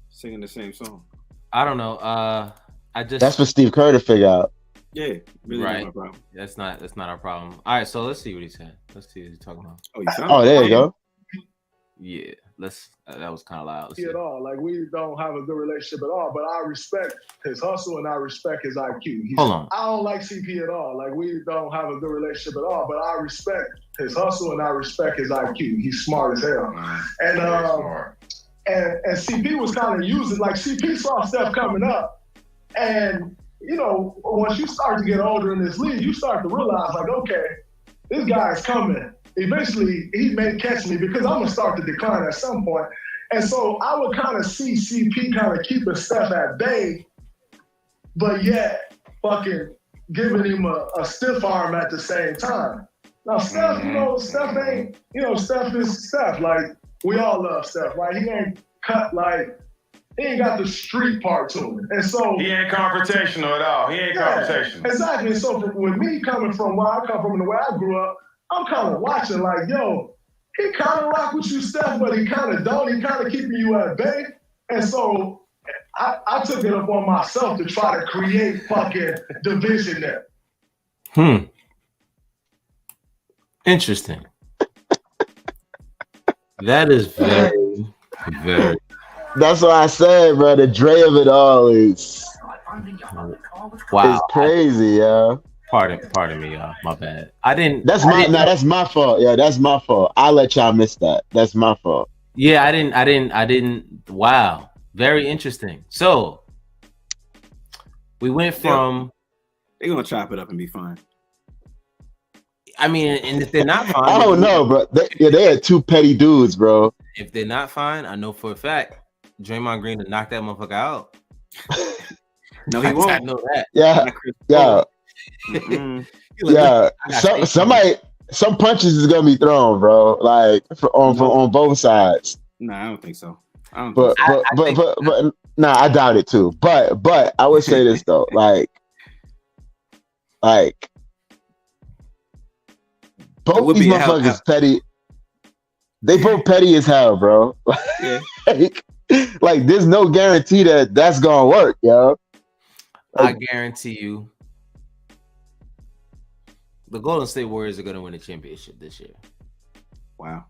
singing the same song. I don't know. That's for Steve Kerr to figure out. Yeah, really right. Not my problem. That's not our problem. All right, so let's see what he said. Let's see what he's talking about. There you go. Yeah, that was kind of loud. At all, like we don't have a good relationship at all. But I respect his hustle and I respect his IQ. Hold on. I don't like CP at all. Like we don't have a good relationship at all. But I respect his hustle and I respect his IQ. He's smart as hell. And and CP was kind of using, like, CP saw Steph coming up, and you know, once you start to get older in this league, you start to realize, like, okay, this guy's coming. Eventually, he may catch me because I'm going to start to decline at some point. And so I would kind of see CP kind of keeping Steph at bay, but yet fucking giving him a stiff arm at the same time. Now, Steph, Steph ain't, Steph is Steph. Like, we all love Steph, right? He ain't cut, like, he ain't got the street part to him. And so he ain't confrontational at all. He ain't confrontational. Exactly. And so with me coming from where I come from and the way I grew up, I'm kind of watching like, yo, he kind of rock with you, Steph, but he kind of don't. He kind of keeping you at bay. And so I took it upon myself to try to create fucking division there. Interesting. That is very, very. That's what I said, bro. The Dre of it all is wow. It's crazy, yo. Pardon me, y'all. My bad. That's my fault. Yeah, that's my fault. I let y'all miss that. That's my fault. Yeah, I didn't. Wow. Very interesting. So we went from. They're gonna chop it up and be fine. I mean, and if they're not fine, I don't know, bro. They had two petty dudes, bro. if they're not fine, I know for a fact Draymond Green to knock that motherfucker out. No, he won't. I know that. Yeah, yeah, yeah. Some punches is gonna be thrown, bro. Like on both sides. Nah, I don't think so. But nah, I doubt it too. But I would say this though, like both these motherfuckers petty. They both petty as hell, bro. Yeah. like there's no guarantee that that's gonna work, yo. I guarantee you, the Golden State Warriors are gonna win a championship this year. Wow.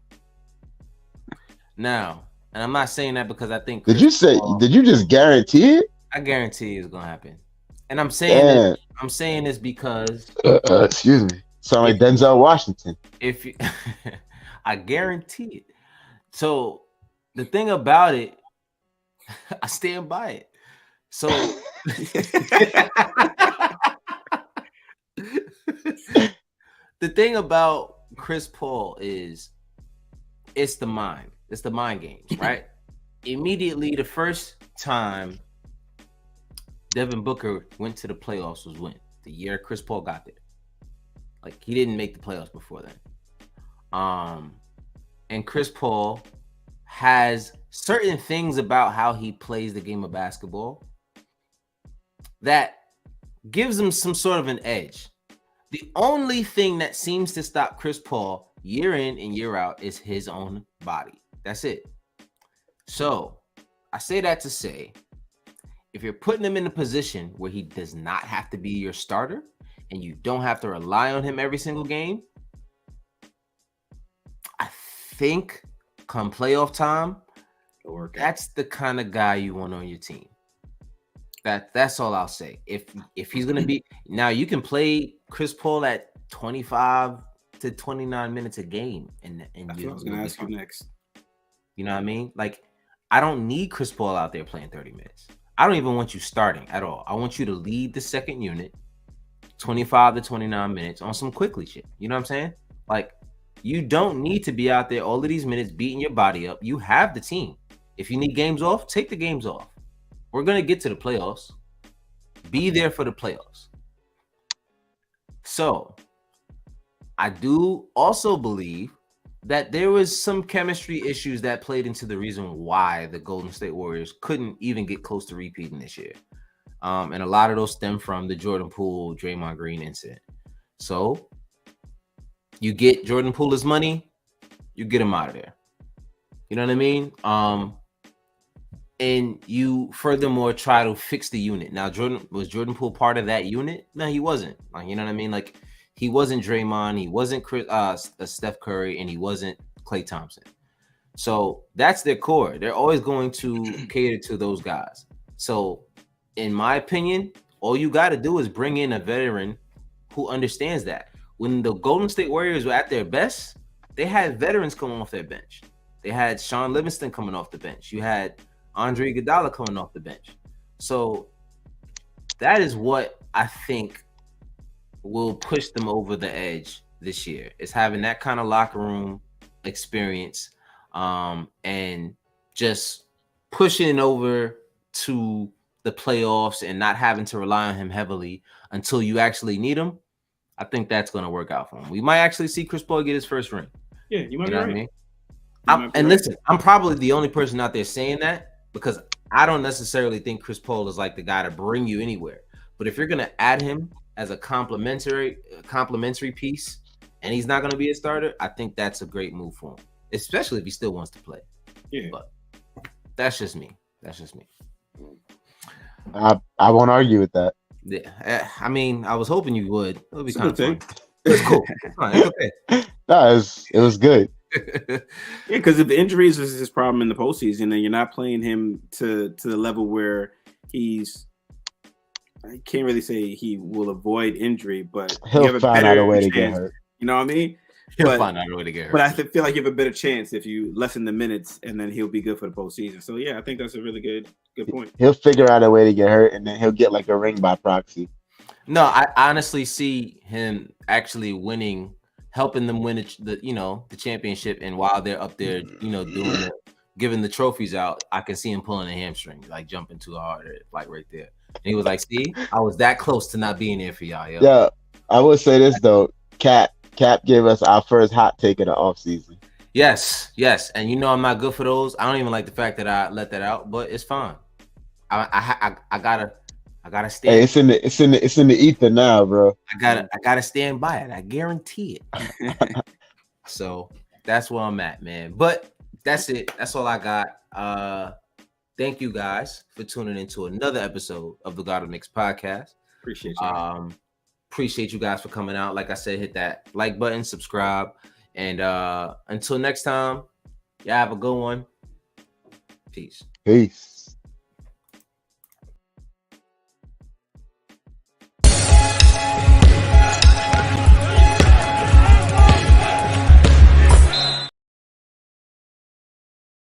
Now, and I'm not saying that because I think. Did you just guarantee it? I guarantee it's gonna happen, and I'm saying this because. Excuse me. Sound like Denzel Washington. If you, I guarantee it. So the thing about it, I stand by it. So the thing about Chris Paul is it's the mind. It's the mind games, right? Immediately, the first time Devin Booker went to the playoffs was when? The year Chris Paul got there. Like, he didn't make the playoffs before then. And Chris Paul has certain things about how he plays the game of basketball that gives him some sort of an edge. The only thing that seems to stop Chris Paul year in and year out is his own body. That's it. So I say that to say, if you're putting him in a position where he does not have to be your starter and you don't have to rely on him every single game, I think come playoff time, that's the kind of guy you want on your team. That's all I'll say. If he's gonna be now, you can play Chris Paul at 25 to 29 minutes a game, and I was gonna ask you next. You know what I mean? Like, I don't need Chris Paul out there playing 30 minutes. I don't even want you starting at all. I want you to lead the second unit, 25 to 29 minutes on some quickly shit. You know what I'm saying? Like, you don't need to be out there all of these minutes beating your body up. You have the team. If you need games off, take the games off. We're going to get to the playoffs. Be there for the playoffs. So, I do also believe that there was some chemistry issues that played into the reason why the Golden State Warriors couldn't even get close to repeating this year. And a lot of those stem from the Jordan Poole, Draymond Green incident. So, you get Jordan Poole his money, you get him out of there. You know what I mean? And you furthermore try to fix the unit. Now, was Jordan Poole part of that unit? No, he wasn't. Like, you know what I mean? Like, he wasn't Draymond, he wasn't Steph Curry, and he wasn't Klay Thompson. So that's their core. They're always going to cater to those guys. So, in my opinion, all you got to do is bring in a veteran who understands that. When the Golden State Warriors were at their best, they had veterans coming off their bench. They had Sean Livingston coming off the bench. You had Andre Iguodala coming off the bench. So that is what I think will push them over the edge this year. Is having that kind of locker room experience, and just pushing over to the playoffs and not having to rely on him heavily until you actually need him. I think that's going to work out for him. We might actually see Chris Paul get his first ring. Yeah, you might be right. I mean? Listen, I'm probably the only person out there saying that because I don't necessarily think Chris Paul is like the guy to bring you anywhere. But if you're going to add him as a complimentary piece and he's not going to be a starter, I think that's a great move for him, especially if he still wants to play. Yeah. But that's just me. I won't argue with that. Yeah, I mean, I was hoping you would. It would be kind of fun. It's cool. It's fine. It's okay. No, it was good. Yeah, because if injuries is his problem in the postseason, and you're not playing him to the level where I can't really say he will avoid injury, but he'll find out a way to get hurt. You know what I mean? He'll But- find out a way to get hurt. But I feel like you have a better chance if you lessen the minutes, and then he'll be good for the postseason. So yeah, I think that's a really good point. He'll figure out a way to get hurt, and then he'll get like a ring by proxy. No, I honestly see him actually winning, helping them win the championship, and while they're up there, giving the trophies out, I can see him pulling a hamstring, like jumping too hard, like right there. And he was like, "See, I was that close to not being there for y'all." Yo. Yeah, I would say this though, Cap gave us our first hot take of the offseason. Yes, and I'm not good for those. I don't even like the fact that I let that out, but it's fine. I gotta stand. Hey, it's in the ether now, bro. I gotta stand by it. I guarantee it. So that's where I'm at, man. But that's it. That's all I got. Thank you guys for tuning into another episode of the God of Knicks podcast. Appreciate you. Appreciate you guys for coming out. Like I said, hit that like button, subscribe, and until next time, y'all have a good one. Peace.